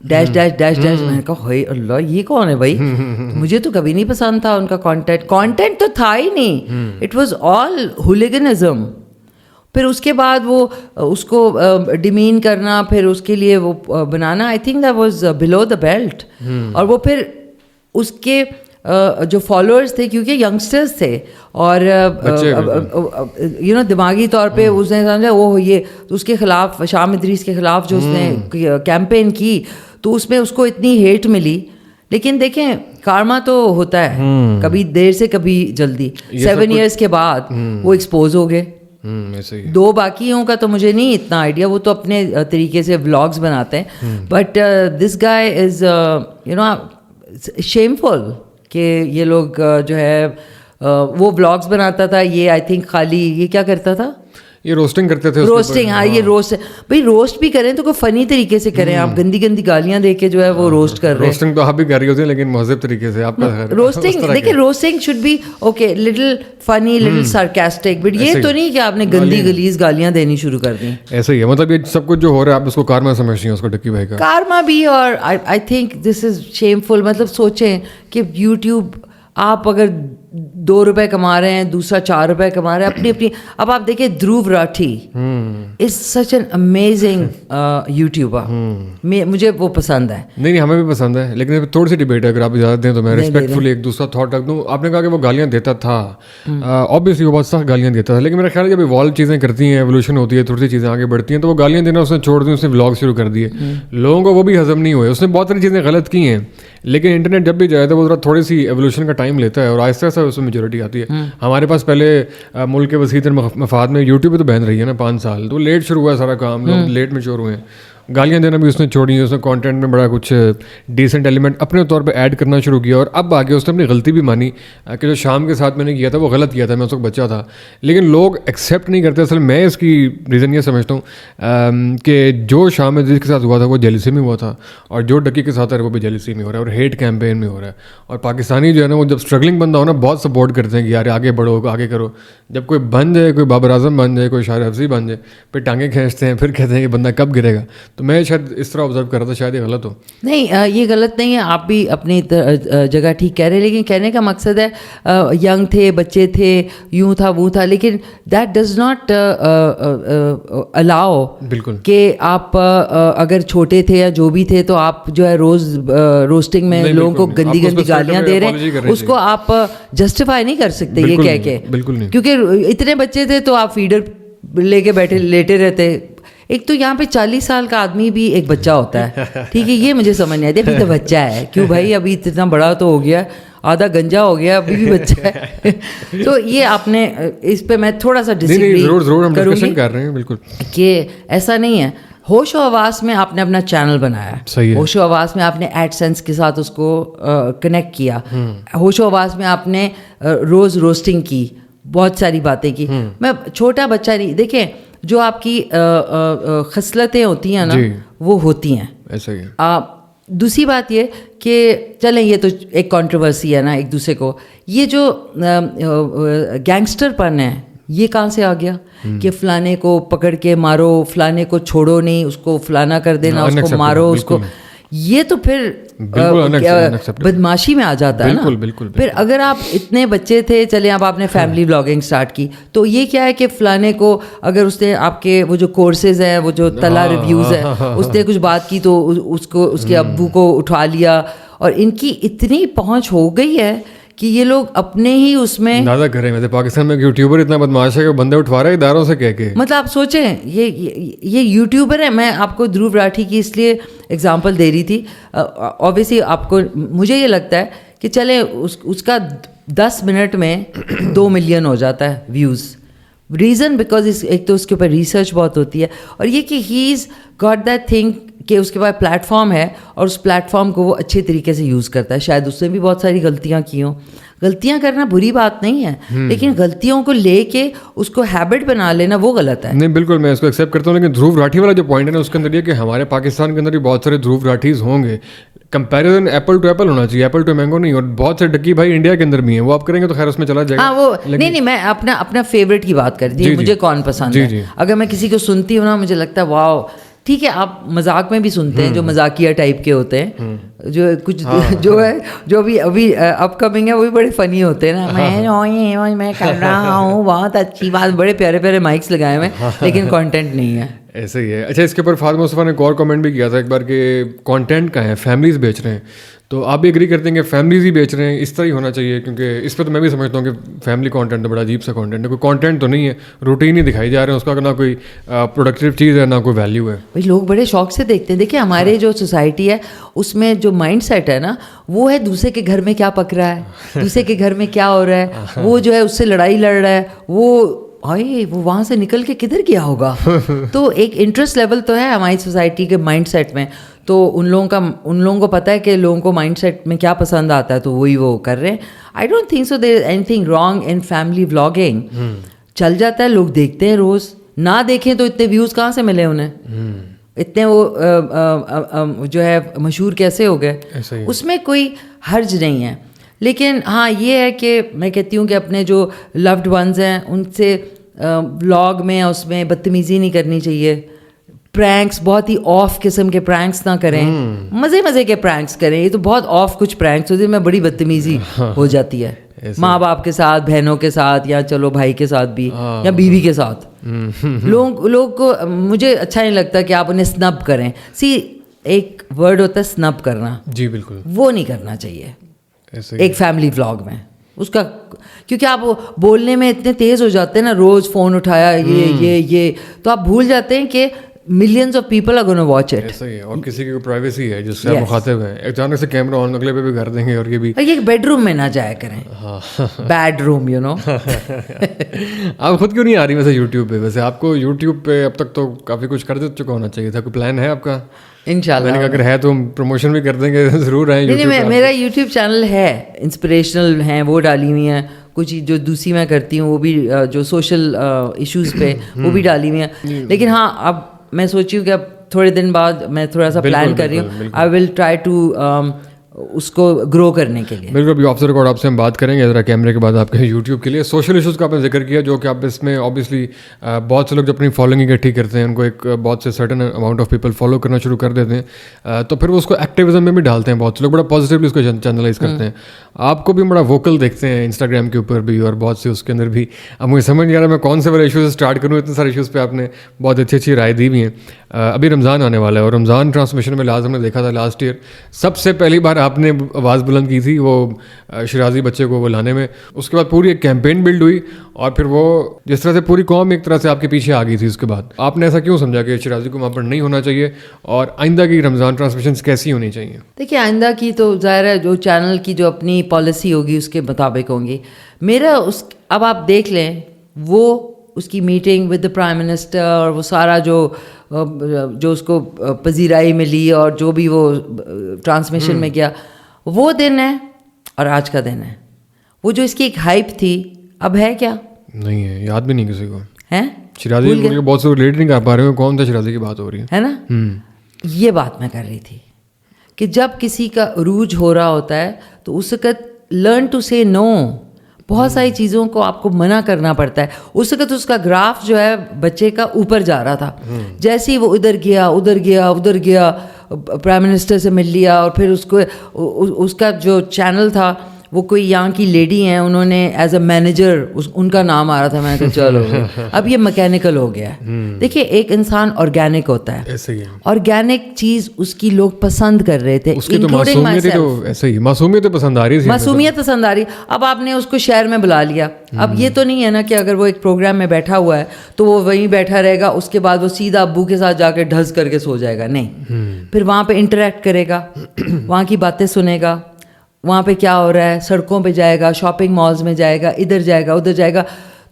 ڈیش ڈیش ڈیش ڈیش. میں نے کہا ہائے اللہ, یہ کون ہے بھائی؟ مجھے تو کبھی نہیں پسند تھا ان کا کانٹینٹ تو تھا ہی نہیں, اٹ واز آل ہولیگنزم. پھر اس کے بعد وہ اس کو ڈیمین کرنا, پھر اس کے لیے وہ بنانا, I think that was below the belt. اور وہ پھر اس کے جو فالوورس تھے, کیونکہ ینگسٹرز تھے اور یو نو دماغی طور پہ اس نے سمجھا وہ یہ اس کے خلاف, شاہ ادریس کے خلاف جو اس نے کیمپین کی, تو اس میں اس کو اتنی ہیٹ ملی. لیکن دیکھیں کارما تو ہوتا ہے, کبھی دیر سے کبھی جلدی. 7 ایئرس کے بعد وہ ایکسپوز ہو گئے. 2 باقیوں کا تو مجھے نہیں اتنا آئیڈیا, وہ تو اپنے طریقے سے ولاگس بناتے ہیں, but this guy is you know shameful کہ یہ لوگ جو ہے وہ ولاگس بناتا تھا. یہ آئی تھنک خالی یہ کیا کرتا تھا, یہ روسٹنگ کرتے تھے. روسٹنگ, ہاں, یہ روسٹ بھائی روسٹ بھی کریں تو کوئی فنی طریقے سے کریں. آپ گندی گندی گالیاں دے کے جو ہے وہ روسٹ کر رہے ہیں. روسٹنگ تو آپ بھی کر رہی ہوتی ہیں لیکن مہذب طریقے سے. آپ کا روسٹنگ دیکھیں, roasting should be okay, little funny, little sarcastic, but یہ تو نہیں کہ آپ نے گندی گلیز گالیاں دینی شروع کر دیں. ایسا ہی ہے, مطلب یہ سب کچھ جو ہو رہا ہے آپ اس کو کارما سمجھتی ہیں, اس کو ڈکی بھائی کا کارما بھی. اور I think this is shameful. مطلب سوچیں کہ یوٹیوب آپ اگر 2 روپے کما رہے ہیں, دوسرا 4 روپے کما رہے ہیں اپنی اپنی. اب آپ دیکھیں دھروو راٹھی از سچ این امیزنگ یوٹیوبر, مجھے وہ پسند ہے. نہیں ہمیں بھی پسند ہے, لیکن تھوڑی سی ڈیبیٹ ہے, اگر آپ اجازت دیں تو میں ریسپیکٹفلی ایک دوسرا تھاٹ رکھ دوں. آپ نے کہا کہ وہ گالیاں دیتا تھا, آبویسلی وہ بہت سخت گالیاں دیتا تھا, لیکن میرا خیال ہے جب ایوالو چیزیں کرتی ہیں, ایولیوشن ہوتی ہے, تھوڑی سی چیزیں آگے بڑھتی ہیں, تو وہ گالیاں دینا اس نے چھوڑ دی, اس نے ولاگ شروع کر دیے. لوگوں کو وہ بھی ہضم نہیں ہوئے. اس نے بہت ساری چیزیں غلط کی ہیں, لیکن انٹرنیٹ جب بھی جائے تو وہ ذرا تھوڑی سی ایولیوشن کا ٹائم لیتا ہے, اور آہستہ آہستہ اس میں میجورٹی آتی ہے. ہمارے پاس پہلے ملک کے وسیع تر مفاد میں یوٹیوب پہ تو بین رہی ہے نا 5 سال, تو لیٹ شروع ہوا سارا کام, لوگ لیٹ میچور ہوئے ہیں. گالیاں دینا بھی اس نے چھوڑی ہیں, اس نے کانٹینٹ میں بڑا کچھ ڈیسنٹ ایلیمنٹ اپنے طور پہ ایڈ کرنا شروع کیا, اور اب آگے اس نے اپنی غلطی بھی مانی کہ جو شام کے ساتھ میں نے کیا تھا وہ غلط کیا تھا, میں اس وقت بچہ تھا, لیکن لوگ ایکسیپٹ نہیں کرتے. اصل میں اس کی ریزن یہ سمجھتا ہوں کہ جو شام میں جس کے ساتھ ہوا تھا وہ جیلیسی میں ہوا تھا, اور جو ڈکی کے ساتھ ہے وہ بھی جیلیسی میں ہو رہا ہے, اور ہیٹ کیمپین میں ہو رہا ہے. اور پاکستانی جو ہے نا وہ جب اسٹرگلنگ بندہ ہو نا بہت سپورٹ کرتے ہیں کہ یار آگے بڑھو, آگے کرو. جب کوئی بن جائے, کوئی بابر اعظم بن جائے, کوئی شاعر حفظی بن جائے, پھر ٹانگیں کھینچتے ہیں, پھر کہتے ہیں کہ بندہ کب گرے گا. تو میں شاید اس طرح آبزرو کر رہا تھا, شاید یہ غلط ہو. نہیں, یہ غلط نہیں ہے, آپ بھی اپنی جگہ ٹھیک کہہ رہے ہیں, لیکن کہنے کا مقصد ہے ینگ تھے, بچے تھے, یوں تھا وہ تھا, لیکن دیٹ ڈز ناٹ الاؤ بالکل کہ آپ اگر چھوٹے تھے یا جو بھی تھے تو آپ جو ہے روز روسٹنگ میں لوگوں کو گندی گندی گالیاں دے رہے ہیں, اس کو آپ جسٹیفائی نہیں کر سکتے یہ کہہ کے, بالکل نہیں, کیونکہ اتنے بچے تھے تو آپ فیڈر لے کے بیٹھے لیٹے رہتے. ایک تو یہاں پہ 40 سال کا آدمی بھی ایک بچہ ہوتا ہے, ٹھیک ہے, یہ مجھے سمجھ نہیں آتی, ابھی تو بچہ ہے, کیوں بھائی ابھی اتنا بڑا تو ہو گیا, آدھا گنجا ہو گیا, ابھی بھی بچہ ہے. تو یہ آپ نے اس پہ میں تھوڑا سا ڈسیگری کروں گی بالکل کہ ایسا نہیں ہے. ہوش و حواس میں آپ نے اپنا چینل بنایا, ہوش و حواس میں آپ نے ایڈ سینس کے ساتھ اس کو کنیکٹ کیا, ہوش و حواس میں آپ نے روز روسٹنگ کی, بہت ساری باتیں کی. میں چھوٹا بچہ نہیں, دیکھیں جو آپ کی خصلتیں ہوتی ہیں نا وہ ہوتی ہیں, ایسا ہی. دوسری بات یہ کہ چلیں یہ تو ایک کنٹروورسی ہے نا ایک دوسرے کو, یہ جو گینگسٹر پن ہے یہ کہاں سے آ گیا کہ فلانے کو پکڑ کے مارو, فلانے کو چھوڑو نہیں, اس کو فلانا کر دینا, اس کو مارو, اس کو, یہ تو پھر بدماشی میں آ جاتا ہے نا. پھر اگر آپ اتنے بچے تھے, چلیں اب آپ نے فیملی بلاگنگ اسٹارٹ کی, تو یہ کیا ہے کہ فلانے کو اگر اس نے آپ کے وہ جو کورسز ہیں, وہ جو تلا ریویوز ہیں, اس نے کچھ بات کی تو اس کو اس کے ابو کو اٹھا لیا, اور ان کی اتنی پہنچ ہو گئی ہے کہ یہ لوگ اپنے ہی اس میں اندازہ کریں. ویسے پاکستان میں یوٹیوبر اتنا بدماش ہے کہ بندے اٹھوا رہے ہیں اداروں سے کہہ کے, مطلب آپ سوچیں یہ یوٹیوبر ہے. میں آپ کو دھروو راٹھی کی اس لیے اگزامپل دے رہی تھی, اوبیسلی آپ کو, مجھے یہ لگتا ہے کہ چلے اس کا 10 منٹ میں 2 ملین ہو جاتا ہے ویوز. ریزن بیکاز ایک تو اس کے اوپر ریسرچ بہت ہوتی ہے, اور یہ کہ ہی از گاٹ دیٹ تھنگ کہ اس کے پاس پلیٹ فارم ہے, اور اس پلیٹ فارم کو وہ اچھے طریقے سے یوز کرتا ہے. شاید اس نے بھی بہت ساری غلطیاں کی ہوں, غلطیاں کرنا بری بات نہیں ہے, لیکن غلطیوں کو لے کے اس کو ہیبٹ بنا لینا وہ غلط ہے. نہیں بالکل میں اس کو ایکسیپٹ کرتا ہوں, لیکن دھروو راٹھی والا جو پوائنٹ ہے نا اس کے اندر یہ کہ ہمارے پاکستان کے اندر بھی بہت سارے دھروو راٹھیز ہوں گے. کمپیریزن ایپل ٹو ایپل ہونا چاہیے, ایپل ٹو مینگو نہیں. اور بہت سے ڈکی بھائی انڈیا کے اندر بھی ہیں, وہ آپ کریں گے تو خیر اس میں چلا جائے گا. ہاں وہ نہیں, میں اپنا فیوریٹ کی بات کرتی ہوں, مجھے کون پسند ہے. اگر میں کسی کو سنتی ہوں نا, مجھے لگتا ہے واو ٹھیک ہے. آپ مذاق میں بھی سنتے ہیں جو مذاقیہ ٹائپ کے ہوتے ہیں, جو کچھ جو ہے جو ابھی اپ کمنگ ہے وہ بھی بڑے فنی ہوتے ہیں نا, میں کر رہا ہوں بہت اچھی بات, بڑے پیارے پیارے مائکس لگائے ہوئے, لیکن کانٹینٹ نہیں ہے. ایسا ہی ہے. اچھا اس کے اوپر فاطمہ مصطفیٰ نے ایک اور کامنٹ بھی کیا تھا ایک بار کہ کانٹینٹ کا ہے, فیملیز بیچ رہے ہیں, تو آپ بھی اگری کرتے ہیں کہ فیملیز ہی بیچ رہے ہیں, اس طرح ہی ہونا چاہیے؟ کیونکہ اس پہ تو میں بھی سمجھتا ہوں کہ فیملی کانٹینٹ تو بڑا عجیب سا کانٹینٹ ہے, کوئی کانٹینٹ تو نہیں ہے, روٹین ہی دکھائی جا رہے ہیں اس کا, نہ کوئی پروڈکٹیو چیز ہے نہ کوئی ویلیو ہے. بھائی لوگ بڑے شوق سے دیکھتے ہیں. دیکھیں ہمارے جو سوسائٹی ہے اس میں جو مائنڈ سیٹ ہے نا, وہ ہے دوسرے کے گھر میں کیا پک رہا ہے, دوسرے کے گھر میں کیا ہو رہا ہے, وہ جو ہے اس سے لڑائی لڑ رہا ہے, وہ وہاں سے نکل کے کدھر گیا ہوگا. تو ایک انٹرسٹ لیول تو ہے ہماری سوسائٹی کے مائنڈ سیٹ میں, تو ان لوگوں کو پتہ ہے کہ لوگوں کو مائنڈ سیٹ میں کیا پسند آتا ہے, تو وہی وہ کر رہے ہیں. I don't think so there is any thing wrong in family vlogging. چل جاتا ہے, لوگ دیکھتے ہیں روز, نہ دیکھیں تو اتنے ویوز کہاں سے ملے انہیں, اتنے وہ جو ہے مشہور کیسے ہو گئے, اس میں کوئی حرج نہیں ہے. لیکن ہاں یہ ہے کہ میں کہتی ہوں کہ اپنے جو لوڈ ونز ہیں ان سے ولاگ میں اس میں بدتمیزی نہیں کرنی چاہیے. پرینکس بہت ہی آف قسم کے پرینکس نہ کریں, مزے کے پرینکس کریں. یہ تو بہت آف کچھ پرینکس ہوتے ہیں, میں بڑی بدتمیزی ہو جاتی ہے ماں باپ کے ساتھ, بہنوں کے ساتھ, یا چلو بھائی کے ساتھ بھی, یا بیوی کے ساتھ. لوگ کو مجھے اچھا نہیں لگتا کہ آپ انہیں سنب کریں. ایک ورڈ ہوتا ہے سنب کرنا, جی بالکل, وہ نہیں کرنا چاہیے ایک فیملی ولاگ میں. اس کا کیونکہ آپ بولنے میں اتنے تیز ہو جاتے ہیں نا, روز فون اٹھایا یہ تو آپ بھول جاتے ہیں کہ millions of people are gonna watch it. ایسا ہی ہے, اور کسی کی پرائیویسی ہے جس سے آپ مخاطب ہیں, اچانک سے کیمرہ آن اگلے پہ بھی کر دیں گے. اور یہ بھی ایک بیڈ روم میں نہ جایا کریں, بیڈ روم یو نو. آپ خود کیوں نہیں آ رہی ویسے یوٹیوب پہ؟ ویسے آپ کو یوٹیوب پہ اب تک تو کافی کچھ کر چکا ہونا چاہیے تھا. کوئی پلان ہے آپ کا؟ انشاءاللہ اگر ہے تو ہم پروموشن بھی کر دیں گے, ضرور آئیں. نہیں, میرا یوٹیوب چینل ہے, انسپریشنل ہیں, وہ ڈالی ہوئی ہیں. کچھ جو دوسری میں کرتی ہوں وہ بھی جو سوشل ایشوز پہ وہ بھی ڈالی ہوئی ہیں. لیکن ہاں اب میں سوچی ہوں کہ اب تھوڑے دن بعد میں تھوڑا سا پلان کر رہی ہوں. آئی ول ٹرائی ٹو اس کو گرو کرنے کے لیے. بالکل. ابھی آف دا ریکارڈ آپ سے ہم بات کریں گے ذرا کیمرے کے بعد آپ کے یوٹیوب کے لیے. سوشل ایشوز کا آپ نے ذکر کیا جو کہ آپ اس میں آبویسلی بہت سے لوگ جو اپنی فالوئنگ اکٹھی کرتے ہیں ان کو ایک بہت سے certain amount of people follow کرنا شروع کر دیتے ہیں, تو پھر وہ اس کو ایکٹیویزم میں بھی ڈالتے ہیں. بہت سے لوگ بڑا پازیٹیولی اس کو چینلائز کرتے ہیں. آپ کو بھی بڑا ووکل دیکھتے ہیں انسٹاگرام کے اوپر بھی اور بہت سے اس کے اندر بھی. اب مجھے سمجھ نہیں آ رہا میں کون سے والے ایشوز اسٹارٹ کروں, اتنے سارے ایشوز پہ آپ نے بہت اچھی اچھی رائے دی بھی ہیں. ابھی رمضان آنے والا ہے اور رمضان ٹرانسمیشن میں لازم نے دیکھا تھا لاسٹ ایئر سب سے پہلی بار آپ نے آواز بلند کی تھی وہ شرازی بچے کو وہ لانے میں. اس کے بعد پوری ایک کیمپین بلڈ ہوئی اور پھر وہ جس طرح سے پوری قوم ایک طرح سے آپ کے پیچھے آ گئی تھی. اس کے بعد آپ نے ایسا کیوں سمجھا کہ شرازی کو وہاں پر نہیں ہونا چاہیے اور آئندہ کی رمضان ٹرانسمیشنز کیسی ہونی چاہیے؟ دیکھیے آئندہ کی تو ظاہر ہے جو چینل کی جو اپنی پالیسی ہوگی اس کے مطابق ہوں گی. میرا اب آپ دیکھ لیں وہ اس کی meeting with the prime minister اور وہ سارا جو اس کو پذیرائی ملی اور جو بھی وہ ٹرانسمیشن میں کیا, وہ دن ہے اور آج کا دن ہے. وہ جو اس کی ایک ہائپ تھی اب ہے کیا؟ نہیں ہے, یاد بھی نہیں کسی کو ہے. شرازی بہت سے ریلیٹ نہیں کر پا رہے ہیں کون تھا شرازی کی بات ہو رہی ہے نا. یہ بات میں کر رہی تھی کہ جب کسی کا عروج ہو رہا ہوتا ہے تو اس وقت لرن ٹو سے نو. بہت ساری چیزوں کو آپ کو منع کرنا پڑتا ہے. اس وقت اس کا گراف جو ہے بچے کا اوپر جا رہا تھا. جیسے ہی وہ ادھر گیا پرائم منسٹر سے مل لیا اور پھر اس کا جو چینل تھا وہ کوئی یہاں کی لیڈی ہیں انہوں نے ایز اے مینیجر ان کا نام آ رہا تھا. میں نے کہا چلو اب یہ میکینیکل ہو گیا ہے. دیکھیے ایک انسان آرگینک ہوتا ہے, آرگینک چیز اس کی لوگ پسند کر رہے تھے. معصومیت پسند آ رہی. اب آپ نے اس کو شہر میں بلا لیا. اب یہ تو نہیں ہے نا کہ اگر وہ ایک پروگرام میں بیٹھا ہوا ہے تو وہ وہیں بیٹھا رہے گا, اس کے بعد وہ سیدھا ابو کے ساتھ جا کے ڈھس کر کے سو جائے گا. نہیں, پھر وہاں پہ انٹریکٹ کرے گا, وہاں کی باتیں سنے گا, وہاں پہ کیا ہو رہا ہے, سڑکوں پہ جائے گا, شاپنگ مالز میں جائے گا, ادھر جائے گا ادھر جائے گا.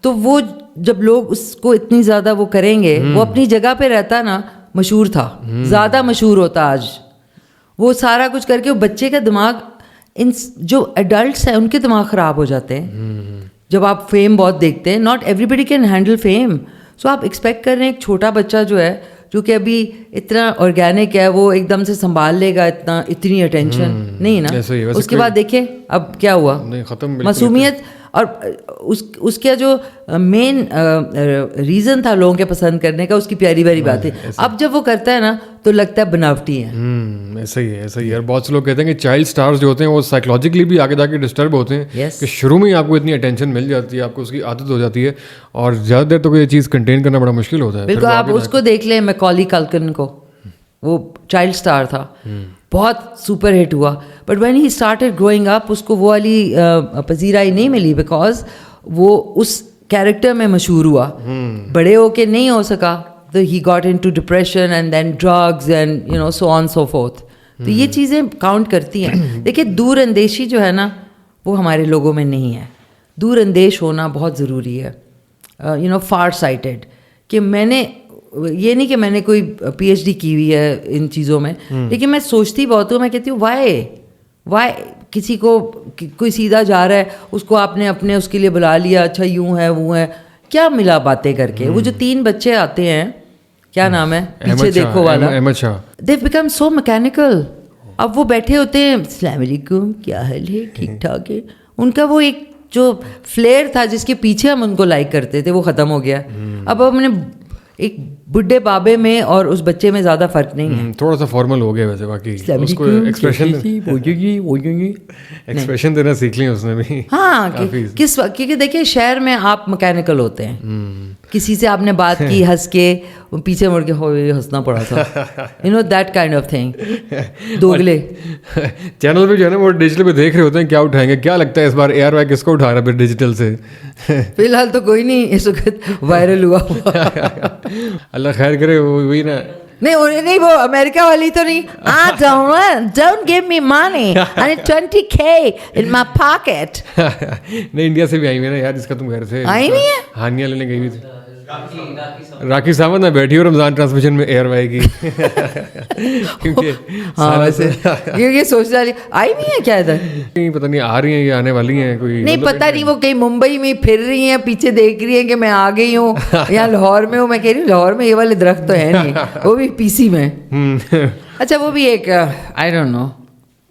تو وہ جب لوگ اس کو اتنی زیادہ وہ کریں گے, وہ اپنی جگہ پہ رہتا نا, مشہور تھا, زیادہ مشہور ہوتا. آج وہ سارا کچھ کر کے بچے کا دماغ, ان جو ایڈلٹس ہیں ان کے دماغ خراب ہو جاتے ہیں جب آپ فیم بہت دیکھتے ہیں. Not everybody can handle fame. So آپ ایکسپیکٹ کر رہے ہیں ایک چھوٹا بچہ جو ہے جو کہ ابھی اتنا آرگینک ہے وہ ایک دم سے سنبھال لے گا اتنی اٹینشن نہیں نا. اس کے بعد دیکھیں اب کیا ہوا, معصومیت. اور اس کا جو مین ریزن تھا لوگوں کے پسند کرنے کا, اس کی پیاری پیاری بات ہے. اب جب وہ کرتا ہے نا تو لگتا ہے بناوٹی ہے. ایسا ہی ہے. اور بہت سے لوگ کہتے ہیں کہ چائلڈ اسٹارز جو ہوتے ہیں وہ سائیکولوجیکلی بھی آگے جا کے ڈسٹرب ہوتے ہیں کہ شروع میں ہی آپ کو اتنی اٹینشن مل جاتی ہے, آپ کو اس کی عادت ہو جاتی ہے اور زیادہ دیر تو یہ چیز کنٹین کرنا بڑا مشکل ہوتا ہے. بالکل. آپ اس کو دیکھ لیں میکالی کلکن کو, وہ چائلڈ اسٹار تھا, بہت سپر ہٹ ہوا, but when he started growing up اس کو وہ والی پذیرائی نہیں ملی بیکاز وہ اس کیریکٹر میں مشہور ہوا. بڑے ہو کے نہیں ہو سکا تو he got into depression and then drugs and so on so forth. تو یہ چیزیں کاؤنٹ کرتی ہیں. دیکھیے دور اندیشی جو ہے نا وہ ہمارے لوگوں میں نہیں ہے. دور اندیش ہونا بہت ضروری ہے. فار سائٹڈ, کہ میں نے یہ نہیں کہ میں نے کوئی پی ایچ ڈی کی ہوئی ہے ان چیزوں میں, لیکن میں سوچتی بہت ہوں. میں کہتی ہوں وائی کسی کو کوئی سیدھا جا رہا ہے اس کو آپ نے اپنے اس کے لیے بلا لیا, اچھا یوں ہے وہ ہے, کیا ملا باتیں کر کے. وہ جو 3 بچے آتے ہیں, کیا نام ہے پیچھے دیکھو والا, دے بیکم سو میکینیکل. اب وہ بیٹھے ہوتے ہیں, السلام علیکم کیا حال ہے, ٹھیک ٹھاک ہے. ان کا وہ ایک جو فلیئر تھا جس کے پیچھے ہم ان کو لائک کرتے تھے وہ ختم ہو گیا. اب ہم نے ایک بڈھے بابے میں اور اس بچے میں زیادہ فرق نہیں ہے. تھوڑا سا فارمل ہو گیا ویسے, باقی اس کو ایکسپریشن دینا سیکھ لیں اس نے بھی. ہاں کس وقت, کیونکہ دیکھیں شہر میں آپ میکینیکل ہوتے ہیں, کسی سے آپ نے بات کی ہنس کے, پیچھے مڑ کے ہو ہنسنا پڑا تھا, دیٹ کائنڈ آف تھنگ. دوگلے چینل پہ جو ہے نا وہ ڈیجیٹل پہ دیکھ رہے ہوتے ہیں کیا اٹھائیں گے. کیا لگتا ہے اس بار ARY کس کو اٹھا رہا ہے پھر ڈیجیٹل سے؟ فی الحال تو کوئی نہیں اس وقت وائرل ہوا. اللہ خیر کرے. وہی نا, نہیں وہ امریکہ والی تو نہیں. Don't give me money and 20K in my pocket. نہیں انڈیا سے بھی آئی ہوئی نا یار, جس کا تم گھر سے آئی نہیں ہے. ہانیہ لینے گئی ہوئی تھی. راکی ساونت نہ بیٹھی ہو رمضان ٹرانسمیشن میں ARY کی, کیونکہ ہاں ویسے یہ سوچ رہی آئی نہیں ہے کیا ادھر, نہیں پتہ نہیں آ رہی ہیں یا آنے والی ہیں, کوئی نہیں پتہ نہیں. وہ کہیں ممبئی میں پھر رہی ہیں, پیچھے دیکھ رہی ہیں کہ میں آ گئی ہوں, یا لاہور میں ہوں. میں کہہ رہی ہوں لاہور میں یہ والے درخت تو ہے نہیں, وہ بھی PC میں. اچھا وہ بھی ایک I don't know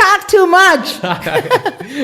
talk too much.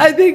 I think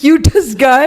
cutest guy.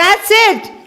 that's it,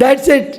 That's it.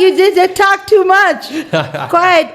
you just talk too much. Quiet.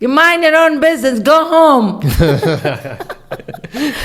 You mind your own business, go home.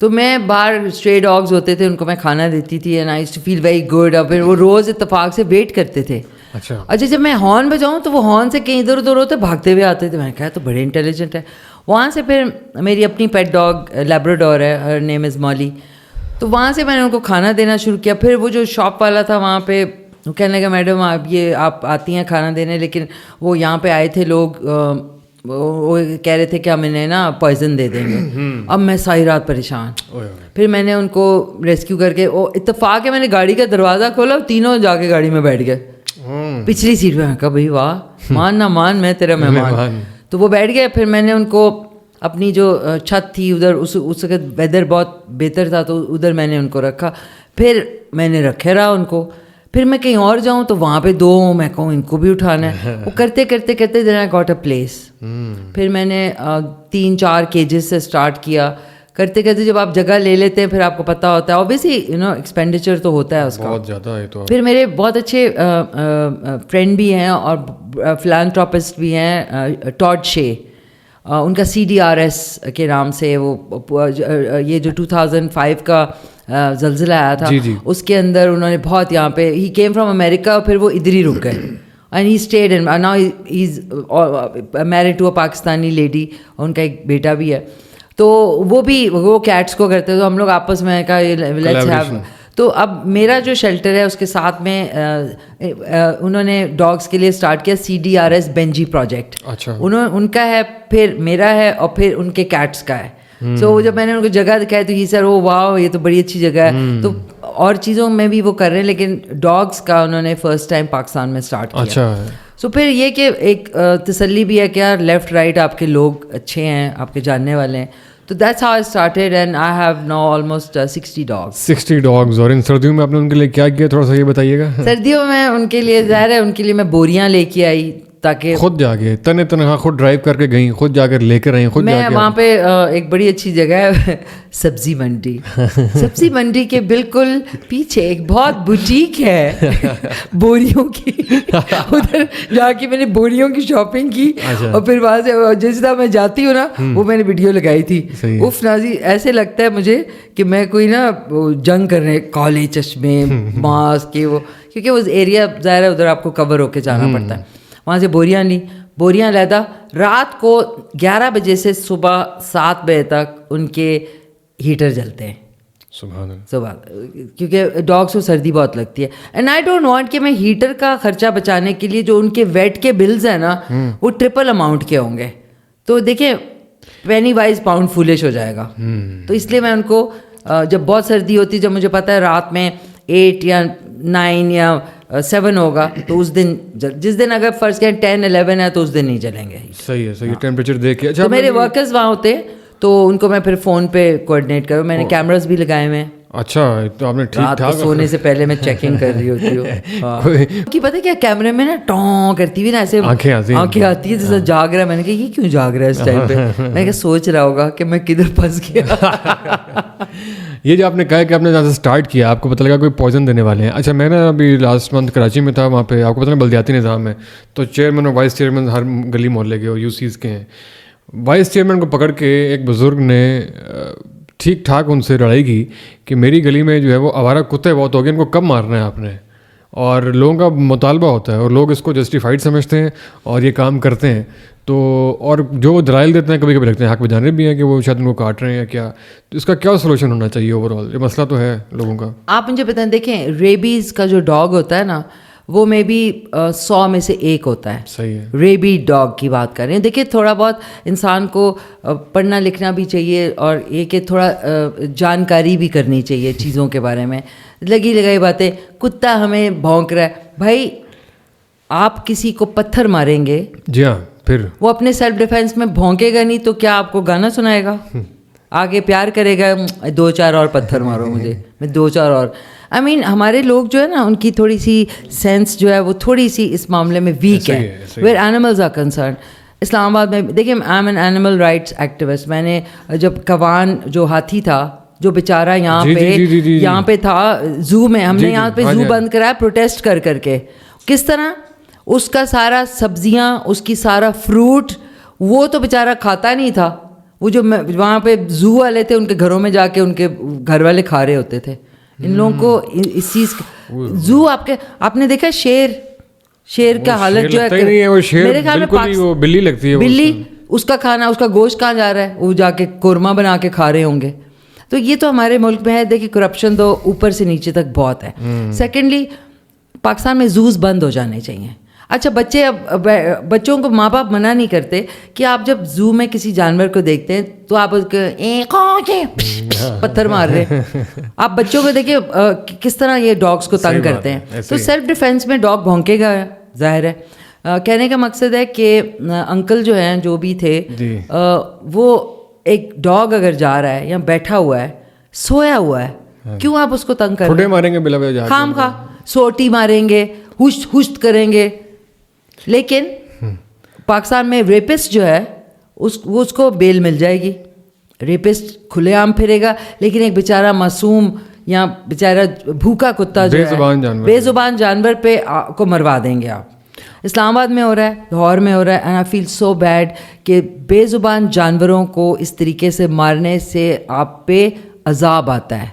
تو میں باہر اسٹرے ڈاگز ہوتے تھے ان کو میں کھانا دیتی تھی and I used to feel very good. اور پھر وہ روز اتفاق سے ویٹ کرتے تھے. اچھا جب میں ہارن بجاؤں تو وہ ہارن سے کہیں ادھر ادھر ہوتے بھاگتے ہوئے آتے تھے. میں نے کہا تو بڑے انٹیلیجنٹ ہے. وہاں سے پھر میری اپنی پیٹ ڈاگ لیبراڈور ہے, ہر نیم از مالی. تو وہاں سے میں نے ان کو کھانا دینا شروع کیا. پھر وہ جو شاپ والا تھا وہاں پہ وہ کہنے لگا میڈم آپ آتی ہیں کھانا دینے, لیکن وہ یہاں پہ آئے تھے لوگ, وہ کہہ رہے تھے کہ ہم انہیں نا پوائزن دے دیں گے. اب میں ساری رات پریشان. پھر میں نے ان کو ریسکیو کر کے, وہ اتفاق ہے میں نے گاڑی کا دروازہ کھولا, تینوں جا کے گاڑی میں بیٹھ گئے پچھلی سیٹ پہ. میں کہا بھائی واہ, مان نہ مان میں تیرا مہمان. تو وہ بیٹھ گئے. پھر میں نے ان کو اپنی جو چھت تھی ادھر, اس وقت ویدر بہت بہتر تھا تو ادھر میں نے ان کو رکھا. پھر میں نے رکھے رہا ان کو. پھر میں کہیں اور جاؤں تو وہاں پہ 2 ہوں, میں کہوں ان کو بھی اٹھانا ہے. وہ کرتے کرتے کرتے دین آئی گاٹ اے پلیس. پھر میں نے 3-4 کیجز سے اسٹارٹ کیا. کرتے کرتے جب آپ جگہ لے لیتے ہیں پھر آپ کو پتہ ہوتا ہے اوبیسلی ایکسپینڈیچر تو ہوتا ہے اس کا بہت زیادہ ہے. تو پھر میرے بہت اچھے فرینڈ بھی ہیں اور فلانتھراپسٹ بھی ہیں, ٹاڈ شے, ان کا CDRS کے نام سے وہ یہ جو 2005 کا زلزلہ آیا تھا اس کے اندر انہوں نے بہت یہاں پہ, ہی کیم فرام امیریکا, پھر وہ ادھر ہی رک گئے and he stayed and now he is married to a Pakistani lady, ان کا ایک بیٹا بھی ہے. تو وہ کیٹس کو کرتے تو ہم لوگ آپس میں کہا لیٹس ہیو. تو اب میرا جو شیلٹر ہے اس کے ساتھ میں انہوں نے ڈاگس کے لیے اسٹارٹ کیا CDRS بینجی پروجیکٹ. ان کا ہے, پھر میرا ہے, اور پھر ان کے کیٹس کا ہے. سو جب میں نے ان کو جگہ دکھائی تو یہ سر وہ واو یہ تو بڑی اچھی جگہ ہے. تو اور چیزوں میں بھی وہ کر رہے ہیں, لیکن ڈاگس کا انہوں نے فرسٹ ٹائم پاکستان میں اسٹارٹ کیا. سو پھر یہ کہ ایک تسلی بھی ہے کہ یار لیفٹ رائٹ آپ کے لوگ اچھے ہیں, آپ کے جاننے والے ہیں. تو that's how I started and I have now almost 60 dogs. اور ان سردیوں میں آپ نے ان کے لیے کیا کیا, تھوڑا سا یہ بتائیے گا. سردیوں میں ان کے لیے ظاہر ہے ان کے لیے میں بوریاں لے کے آئی تاکہ خود جا کے تنہا خود ڈرائیو کر کے گئیں, خود جا کر لے کر آئیں خود. میں وہاں پہ ایک بڑی اچھی جگہ ہے سبزی منڈی. سبزی منڈی کے بالکل پیچھے ایک بہت بوٹیک ہے بوریوں کی. ادھر جا کے میں نے بوریوں کی شاپنگ کی اور پھر وہاں سے جس طرح میں جاتی ہوں نا وہ میں نے ویڈیو لگائی تھی. اف نازی ایسے لگتا ہے مجھے کہ میں کوئی نا جنگ کر رہے کالے چشمے ماسک کے, وہ کیونکہ وہ ایریا ظاہر ہے ادھر آپ کو کور ہو کے جانا پڑتا ہے. وہاں سے بوریاں لیدا, رات کو 11 بجے سے صبح 7 بجے تک ان کے ہیٹر جلتے ہیں صبح, کیونکہ ڈاگس کو سردی بہت لگتی ہے. اینڈ آئی ڈونٹ وانٹ کہ میں ہیٹر کا خرچہ بچانے کے لیے جو ان کے ویٹ کے بلز ہیں نا وہ ٹرپل اماؤنٹ کے ہوں گے. تو دیکھیں پینی وائز پاؤنڈ فولش ہو جائے گا. تو اس لیے میں ان کو جب بہت سردی ہوتی, جب مجھے پتا ہے رات میں 8 یا 9 یا 7 ہوگا تو اس دن, جس دن اگر فرض کریں 10-11 ہے تو اس دن نہیں جلیں گے. صحیح ہے ٹیمپریچر دیکھ کے. اچھا میرے ورکرز وہاں ہوتے تو ان کو میں پھر فون پہ کوآرڈینیٹ کروں. میں نے کیمراز بھی لگائے ہوئے ہیں. اچھا تو آپ نے ٹھیک ٹھاک سونے سے پہلے میں چیکنگ کر رہی ہوتی ہوں کہ پتہ کیا کیمرے میں نا ٹوں کرتی ہوئی نا ایسے آنکھیں آتی ہے جیسے جاگ رہا ہے. میں نے کہا یہ کیوں جاگ رہا ہے اس ٹائم پہ. میں نے کہا سوچ رہا ہوگا کہ میں کدھر پھنس گیا. یہ جو آپ نے کہا کہ آپ نے جہاں سے اسٹارٹ کیا آپ کو پتہ لگا کوئی پوائزن دینے والے ہیں. اچھا میں نا ابھی لاسٹ منتھ کراچی میں تھا, وہاں پہ آپ کو پتہ ہے بلدیاتی نظام ہے تو چیئرمین اور وائس چیئرمین ہر گلی محلے کے اور UCs کے ہیں. وائس چیئرمین کو پکڑ کے ایک بزرگ نے ٹھیک ٹھاک ان سے لڑائی کی کہ میری گلی میں جو ہے وہ آوارہ کتے بہت ہو گئے, ان کو کب مارنا ہے آپ نے. اور لوگوں کا مطالبہ ہوتا ہے اور لوگ اس کو جسٹیفائڈ سمجھتے ہیں اور یہ کام کرتے ہیں. تو اور جو وہ دلائل دیتے ہیں کبھی کبھی لگتے ہیں حق بجانے بھی ہیں کہ وہ شاید ان کو کاٹ رہے ہیں یا کیا. تو اس کا کیا سولوشن ہونا چاہیے اوور آل, یہ مسئلہ تو ہے لوگوں کا. آپ مجھے بتائیں, دیکھیں ریبیز کا جو ڈاگ ہوتا ہے نا وہ میں بھی 100 میں سے 1 ہوتا ہے. صحیح ہے. ریبی ڈاگ کی بات کر رہے ہیں. دیکھیے تھوڑا بہت انسان کو پڑھنا لکھنا بھی چاہیے اور یہ کہ تھوڑا جانکاری بھی کرنی چاہیے چیزوں کے بارے میں. لگی لگائی باتیں, کتا ہمیں بھونک رہا ہے, بھائی آپ کسی کو پتھر ماریں گے, جی ہاں, پھر وہ اپنے سیلف ڈیفینس میں بھونکے گا نہیں تو کیا آپ کو گانا سنائے گا؟ آگے پیار کرے گا, 2-4 اور پتھر مارو مجھے, میں 2-4 اور. آئی مین ہمارے لوگ جو ہے نا ان کی تھوڑی سی سینس جو ہے وہ تھوڑی سی اس معاملے میں ویک ہے ویئر اینیملز آر کنسرن. اسلام آباد میں دیکھیں I am an animal rights activist. میں نے جب کوان جو ہاتھی تھا جو بیچارہ یہاں پہ تھا زو میں, ہم نے یہاں پہ زو بند کرایا پروٹیسٹ کر کے. کس طرح اس کا سارا سبزیاں, اس کی سارا فروٹ وہ تو بیچارہ کھاتا نہیں تھا, وہ جو وہاں پہ زو والے تھے ان کے گھروں میں جا کے ان کے گھر والے کھا رہے ہوتے تھے. ان لوگوں کو اس چیز زو آپ نے دیکھا شیر کا حالت جو ہے میرے خیال میں بلی لگتی ہے, بلی اس کا کھانا, اس کا گوشت کہاں جا رہا ہے, وہ جا کے قورمہ بنا کے کھا رہے ہوں گے. تو یہ تو ہمارے ملک میں ہے. دیکھیے کرپشن تو اوپر سے نیچے تک بہت ہے. سیکنڈلی پاکستان میں زوز بند ہو جانے چاہیے. اچھا بچوں کو ماں باپ منع نہیں کرتے کہ آپ جب زو میں کسی جانور کو دیکھتے ہیں تو آپ اس کے پتھر مار رہے ہیں. آپ بچوں کو دیکھیں کس طرح یہ ڈاگس کو تنگ کرتے ہیں. تو سیلف ڈیفینس میں ڈاگ بھونکے گا, ظاہر ہے. کہنے کا مقصد ہے کہ انکل جو ہیں جو بھی تھے وہ ایک ڈاگ اگر جا رہا ہے یا بیٹھا ہوا ہے سویا ہوا ہے, کیوں آپ اس کو تنگ کر رہے ہیں؟ ماریں گے بلا بلا خام خواہ سوٹی ماریں گے, ہوشت کریں گے. لیکن پاکستان میں ریپسٹ جو ہے اس کو بیل مل جائے گی. ریپسٹ کھلے عام پھرے گا, لیکن ایک بیچارہ معصوم یا بیچارہ بھوکا کتا جو ہے بے زبان جانور پہ کو مروا دیں گے آپ. اسلام آباد میں ہو رہا ہے, لاہور میں ہو رہا ہے. And I feel so bad کہ بے زبان جانوروں کو اس طریقے سے مارنے سے آپ پہ عذاب آتا ہے,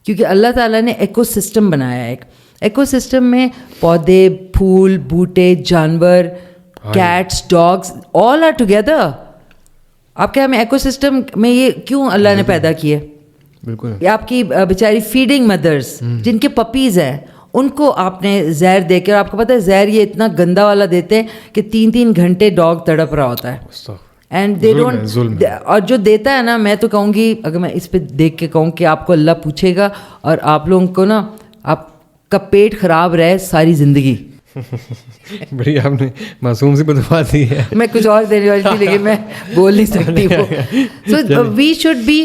کیونکہ اللہ تعالیٰ نے ایکو سسٹم بنایا ہے. ایک ایکو سسٹم میں پودے, پھول, بوٹے, جانور, cats, dogs all are together. آپ کیا ہمیں ایکو سسٹم میں یہ کیوں اللہ نے پیدا کیے؟ بالکل. آپ کی بیچاری فیڈنگ مدرس جن کے پپیز ہیں ان کو آپ نے زہر دے کے, اور آپ کو پتہ ہے زہر یہ اتنا گندا والا دیتے ہیں کہ 3 گھنٹے ڈاگ تڑپ رہا ہوتا ہے. اینڈ دے ڈونٹ, اور جو دیتا ہے نا, میں تو کہوں گی اگر میں اس پہ دیکھ کے کہوں کہ آپ کو اللہ پوچھے گا اور آپ لوگوں کو نا آپ کا پیٹ خراب رہے ساری زندگی. بڑی آپ نے معصوم سی بدوا دی ہے. میں کچھ اور دینے والی تھی لیکن میں بول نہیں سکتی وہ. So we should be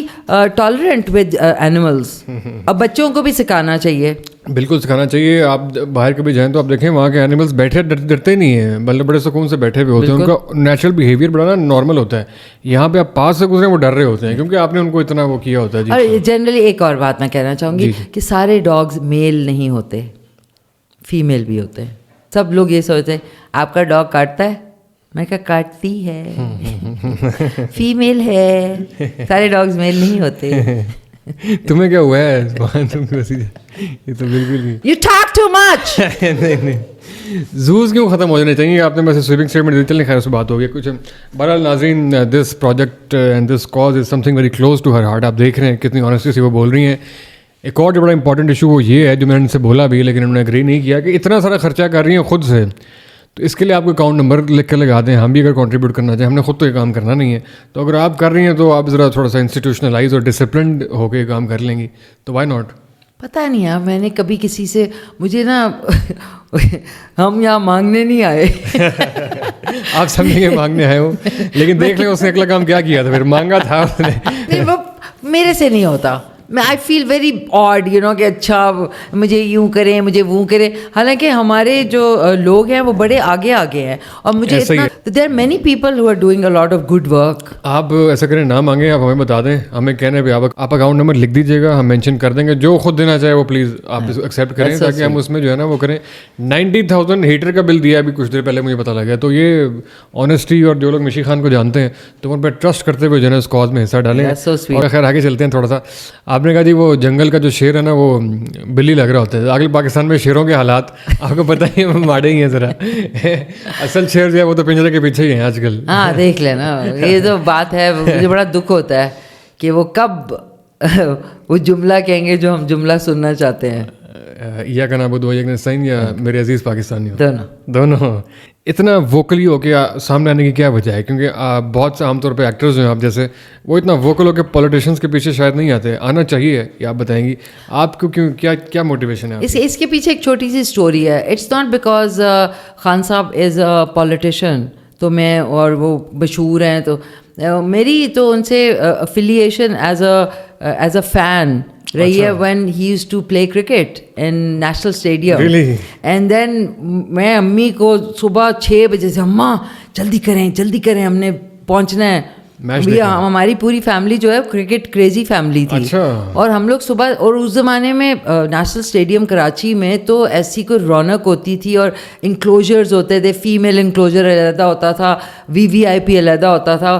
tolerant with animals. اب بچوں کو بھی سکھانا چاہیے. بالکل سکھانا چاہیے. آپ باہر کبھی جائیں تو آپ دیکھیں وہاں کے اینیملس بیٹھے ڈرتے نہیں ہیں, مطلب بڑے سکون سے بیٹھے ہوئے ہوتے ہیں. ان کا نیچرل بیہیویئر بڑا نا نارمل ہوتا ہے. یہاں پہ آپ پاس سے گزرے وہ ڈر رہے ہوتے ہیں کیونکہ آپ نے ان کو اتنا وہ کیا ہوتا ہے. اور جنرلی ایک اور بات میں کہنا چاہوں گی کہ سارے ڈاگز میل نہیں ہوتے, فیمیل بھی ہوتے ہیں. سب لوگ یہ سوچتے ہیں آپ کا ڈاگ کاٹتا ہے, میں کہا کاٹتی ہے, فیمیل ہے. سارے ڈاگز میل نہیں ہوتے. تمہیں کیا ہوا ہے یہ تو بالکل ہی یو ٹاک ٹو مچ. نہیں زوز کیوں ختم ہو جانے چاہیے؟ آپ نے ویسے سویپنگ اسٹیٹمنٹ دی, چلنے خیر اس بات ہو گئی کچھ. بہرحال ناظرین, this project and this cause is something very close to her heart. آپ دیکھ رہے ہیں کتنی آنیسٹی سے وہ بول رہی ہیں. ایک اور جو بڑا امپورٹنٹ ایشو وہ یہ ہے جو میں نے ان سے بولا بھی لیکن انہوں نے اگری نہیں کیا کہ اتنا سارا خرچہ کر رہی ہیں خود سے, تو اس کے لیے آپ کو اکاؤنٹ نمبر لکھ کے لگا دیں. ہم بھی اگر کنٹریبیوٹ کرنا چاہیں, ہم نے خود تو یہ کام کرنا نہیں ہے, تو اگر آپ کر رہی ہیں تو آپ ذرا تھوڑا سا انسٹیٹیوشنلائز اور ڈسپلنڈ ہو کے کام کر لیں گی تو وائی ناٹ. پتہ نہیں یار, میں نے کبھی کسی سے, مجھے نا ہم یہاں مانگنے نہیں آئے. آپ سمجھیں گے مانگنے آئے ہو, لیکن دیکھ لیں اس نے اگلا کام کیا کیا تھا, پھر مانگا تھا اس نے. نہیں وہ میرے سے نہیں ہوتا. میں آئی فیل ویری آڈ کہ اچھا مجھے یوں کریں مجھے وہ کریں. حالانکہ ہمارے جو لوگ ہیں وہ بڑے آگے ہیں, اور مجھے اتنا there are many people who are doing a lot of good work. آپ ایسا کریں, نہ مانگیں, آپ ہمیں بتا دیں, ہمیں کہنے پہ آپ اکاؤنٹ نمبر لکھ دیجیے گا, ہم مینشن کر دیں گے. جو خود دینا چاہے وہ پلیز آپ ایکسیپٹ کریں تاکہ ہم اس میں جو ہے نا وہ کریں. 90,000 ہیٹر کا بل دیا ابھی کچھ دیر پہلے مجھے پتا لگا. تو یہ آنیسٹی, اور جو لوگ مشی خان کو جانتے ہیں تو ان پہ ٹرسٹ کرتے ہوئے جو ہے نا اس کاز میں حصہ ڈالیں. اور خیر آگے چلتے ہیں تھوڑا سا. آپ نے کہا جی وہ جنگل کا جو شیر ہے نا وہ بلی لگ رہا ہوتا ہے. آگے پاکستان میں شیروں کے حالات آپ کو پتہ ہی ماڑے ہی ہیں ذرا. اصل شیر جو ہے وہ تو پنجرے کے پیچھے ہی ہیں آج کل. ہاں دیکھ لینا, یہ تو بات ہے. مجھے بڑا دکھ ہوتا ہے کہ وہ کب وہ جملہ کہیں گے جو ہم جملہ سننا چاہتے ہیں. یا کا نام بدو نستعین یا میرے عزیز پاکستانی دونوں اتنا ووکلی ہو کے سامنے آنے کی کیا وجہ ہے؟ کیونکہ بہت سے عام طور پہ ایکٹرز ہیں آپ جیسے, وہ اتنا ووکل ہو کے پولیٹیشینس کے پیچھے شاید نہیں آتے. آنا چاہیے, یا آپ بتائیں گی آپ کو کیوں, کیا موٹیویشن ہے؟ اس کے پیچھے ایک چھوٹی سی اسٹوری ہے. اٹس ناٹ بیکاز خان صاحب از اے پولیٹیشین تو میں, اور وہ مشہور ہیں تو میری تو ان سے افیلیشن ایز اے فین رہی ہے. When he used to play cricket in National Stadium, and then میں امی کو صبح 6 بجے سے, اماں جلدی کریں ہم نے پہنچنا ہے. ہماری پوری فیملی جو ہے کرکٹ کریزی فیملی تھی, اور ہم لوگ صبح, اور اس زمانے میں نیشنل اسٹیڈیم کراچی میں تو ایسی کوئی رونق ہوتی تھی, اور انکلوجرز ہوتے تھے, فیمیل انکلوجر علیحدہ ہوتا تا, وی آئی پی علیحدہ ہوتا تھا.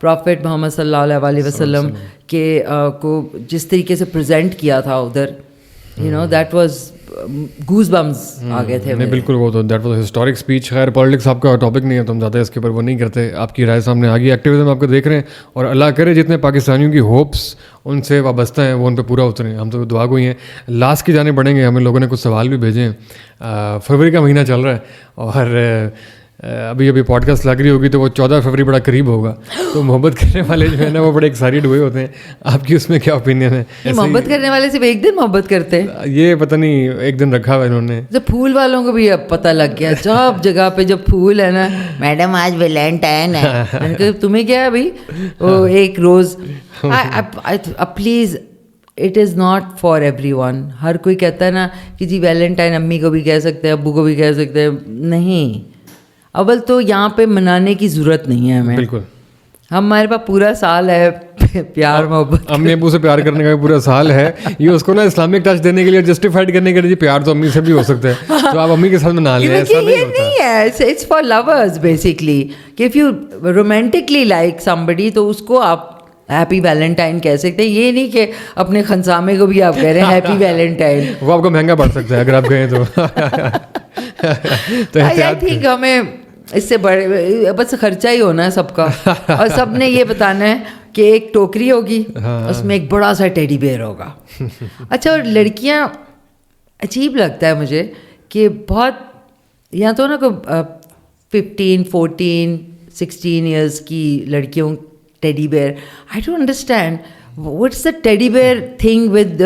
پروفٹ محمد صلی اللہ علیہ وسلم کے کو جس طریقے سے پریزنٹ کیا تھا ادھر, you know that was goosebumps آ گئے تھے. نہیں بالکل, وہ تو دیٹ واز ہسٹورک اسپیچ. خیر پالیٹکس آپ کا ٹاپک نہیں ہے تو ہم زیادہ اس کے اوپر وہ نہیں کرتے. آپ کی رائے سامنے آ گئی, ایکٹیویزم آپ کو دیکھ رہے ہیں, اور اللہ کرے جتنے پاکستانیوں کی ہوپس ان سے وابستہ ہیں وہ ان پہ پورا اتریں. ہم تو دعا گوئی ہیں. لاسٹ کی جانب بڑھیں گے. ہمیں لوگوں نے کچھ سوال بھی بھیجے ہیں. فروری کا مہینہ چل رہا ہے اور ابھی پوڈ کاسٹ لگ رہی ہوگی تو وہ 14 فروری بڑا قریب ہوگا, تو محبت کرنے والے جو ہے نا وہ بڑے ایکسائٹیڈ ہوئے ہوتے ہیں. آپ کی اس میں کیا اوپینین ہے؟ محبت کرنے والے صرف ایک دن محبت کرتے ہیں, یہ پتہ نہیں ایک دن رکھا ہوا انہوں نے. جب پھول والوں کو بھی اب پتہ لگ گیا, جب جگہ پہ جب پھول ہے نا, میڈم آج ویلنٹائن ہے, تمہیں کیا ہے بھائی وہ ایک روز. Please it is not for everyone. ہر کوئی کہتا ہے نا کہ جی ویلنٹائن امی کو بھی کہہ سکتے ہیں, ابو کو بھی کہہ سکتے ہیں. نہیں, اول تو یہاں پہ منانے کی ضرورت نہیں ہے ہمیں. بالکل, ہمارے پاس پورا سال ہے پیار محبت. امی ابو سے پیار کرنے کا بھی پورا سال ہے. یہ اس کو نا اسلامک ٹچ دینے کے لیے, جسٹیفائڈ کرنے کے لیے پیار تو امی سے بھی ہو سکتا ہے, تو آپ امی کے ساتھ منا لیں. ایسا نہیں ہے, اٹس فار لورز بیسکلی, کہ اف یو رومانٹکلی لائک سمبڈی تو اس کو آپ ہیپی ویلنٹائن کہہ سکتے ہیں. یہ نہیں کہ اپنے خنسامے کو بھی آپ کہہ رہے ہیں ہیپی ویلنٹائن. وہ آپ کو مہنگا پڑ سکتا ہے اگر آپ کہیں تو. آئی تھنک ہمیں اس سے بڑے بس خرچہ ہی ہونا ہے سب کا, اور سب نے یہ بتانا ہے کہ ایک ٹوکری ہوگی, اس میں ایک بڑا سا ٹیڈی بیئر ہوگا. اچھا, اور لڑکیاں عجیب لگتا ہے مجھے کہ بہت یہاں تو نا کوئی 15, 14, 16 ایئرس کی لڑکیوں teddy bear. I don't understand what's the teddy bear thing with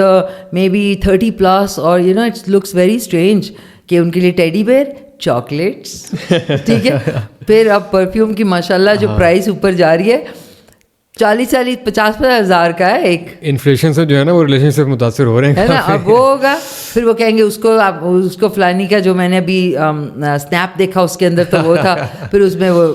maybe 30+, or you know it looks very strange کہ ان کے لیے ٹیڈی بیئر, چاکلیٹس, ٹھیک ہے. پھر اب پرفیوم کی ماشاء اللہ جو پرائز اوپر جا رہی ہے 40-50 ہزار کا ہے ایک. انفلیشن سے جو ہے نا وہ ریلیشن شپ متاثر ہو رہے ہیں نا. اب وہ ہوگا پھر وہ کہیں گے اس کو فلانی کا جو میں نے ابھی اسنیپ دیکھا اس کے اندر تو وہ تھا, پھر اس میں وہ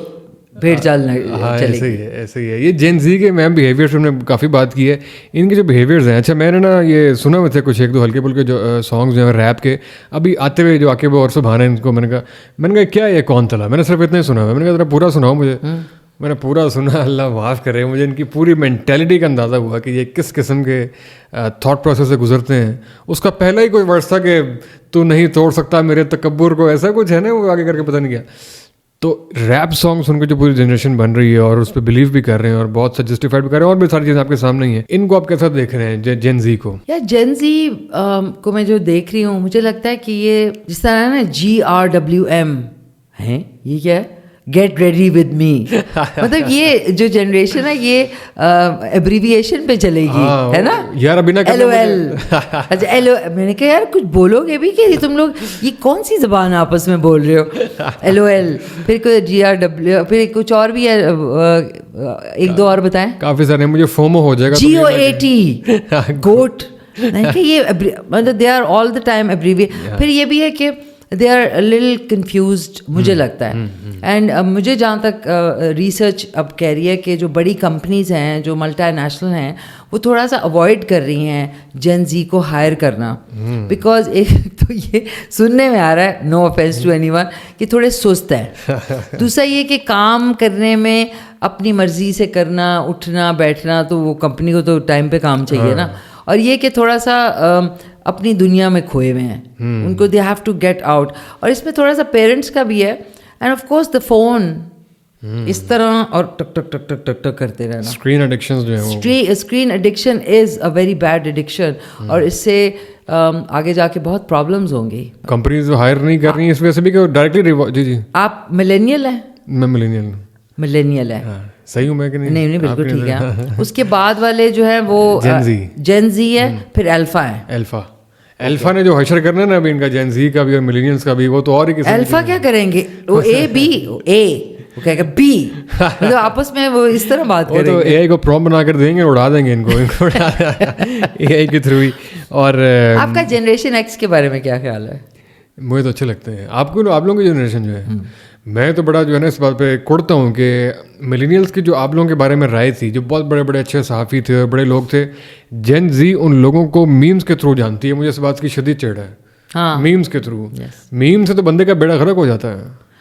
بھیڑ چالنا. ایسے ہی ہے, ایسے ہی ہے. یہ جین زی کے میم بیہیویئرس ہم نے کافی بات کی ہے, ان کے جو بیہیویئرز ہیں. اچھا, میں نے نا یہ سنا ہوئے تھے کچھ ایک دو ہلکے پھلکے جو سانگز ہیں ریپ کے ابھی آتے ہوئے جو عاقب اور سبحان ہے ان کو. میں نے کہا کیا یہ کون تلا, میں نے صرف اتنا ہی سنا ہوا. میں نے کہا ذرا پورا سناؤ مجھے. میں نے پورا سنا, اللہ معاف کرے, مجھے ان کی پوری مینٹیلٹی کا اندازہ ہوا کہ یہ کس قسم کے تھاٹ پروسیس سے گزرتے ہیں. اس کا پہلا ہی کوئی ورڈ تھا کہ تو نہیں توڑ سکتا میرے تکبر کو, ایسا کچھ ہے نا, وہ آگے کر کے پتہ نہیں کیا. تو ریپ سانگ سن کے جو پوری جنریشن بن رہی ہے اور اس پہ بلیو بھی کر رہے ہیں اور بہت سا جسٹیفائڈ بھی کر رہے ہیں, اور بھی ساری چیزیں آپ کے سامنے ہی ہیں. ان کو آپ کیسا دیکھ رہے ہیں جین زی کو؟ یا جین زی کو میں جو دیکھ رہی ہوں, مجھے لگتا ہے کہ یہ جس طرح ہے نا GRWM ہیں, یہ کیا ہے, گیٹ ریڈی ود می. مطلب یہ جو جنریشن ہے یہ ایبریویشن پہ چلے گی, ہے نا یار. ابھی LOL. اچھا میں نے کہا یار کچھ بولو گے بھی کہ تم لوگ یہ کون سی زبان آپس میں بول رہے ہو. LOL, پھر کوئی GRW, پھر کچھ اور بھی ہے, ایک دو اور بتائیں. کافی سارے, مجھے فومو ہو جائے گا. GOAT, goat. یہ مطلب they are all the time abbreviate. پھر یہ بھی ہے کہ دے آر لٹل کنفیوزڈ مجھے لگتا ہے. اینڈ مجھے جہاں تک ریسرچ اب کہہ رہی ہے کہ جو بڑی کمپنیز ہیں جو ملٹی نیشنل ہیں وہ تھوڑا سا اوائڈ کر رہی ہیں جین زی کو ہائر کرنا, بیکاز ایک تو یہ سننے میں آ رہا ہے, نو آفینس ٹو اینی ون, کہ تھوڑے سست ہیں. دوسرا یہ کہ کام کرنے میں اپنی مرضی سے کرنا, اٹھنا بیٹھنا, تو وہ کمپنی کو تو ٹائم پہ کام چاہیے نا. اور یہ کہ تھوڑا سا اپنی دنیا میں کھوئے ہوئے ہیں, ان کو they have to get out. اور اس میں تھوڑا سا پیرنٹس کا بھی ہے, and of course the phone اس طرح اور ٹک ٹک ٹک ٹک ٹک ٹک کرتے رہنا. اسکرین ایڈکشن جو ہے, screen addiction is a very bad addiction, اور اس سے آگے جا کے بہت پرابلمز ہوں گی. کمپنیز ہائر نہیں کر رہی ہیں اس وجہ سے بھی کہ ڈائریکٹلی. جی جی, آپ ملینیل ہیں؟ میں ملینیل ہے. صحیح ہوں میں کہ نہیں نہیں بالکل ٹھیک ہے. اس کے بعد والے جو ہیں وہ جین زی ہے, پھر الفا ہے. الفا نے جو حشر کرنا ہے نا ابھی ان کا, جین زی کا بھی اور ملینیلز کا بھی, وہ تو اور ہی قسم. الفا کیا کریں گے, وہ اے وہ کہے گا بی, مطلب آپس میں وہ اس طرح بات کریں گے. تو اے آئی کو پروم بنا کر دیں گے, اڑا دیں گے ان کو اے آئی کے تھرو ہی. اور آپ کا جنریشن ایکس کے بارے میں کیا خیال ہے؟ مجھے تو اچھے لگتے ہیں. آپ لوگوں کی جنریشن جو ہے, میں تو بڑا جو ہے نا اس بات پہ کڑتا ہوں کہ ملینیلس کی جو آپ لوگوں کے بارے میں رائے تھی, جو بہت بڑے بڑے اچھے صحافی تھے اور بڑے لوگ تھے, جین زی ان لوگوں کو میمز کے تھرو جانتی ہے. مجھے اس بات کی شدید چڑھ ہے, میمز کے تھرو. میم سے تو بندے کا بیڑا غرق ہو جاتا ہے.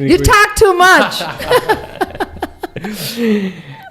You talk too much.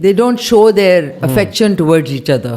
they don't show their affection towards each other,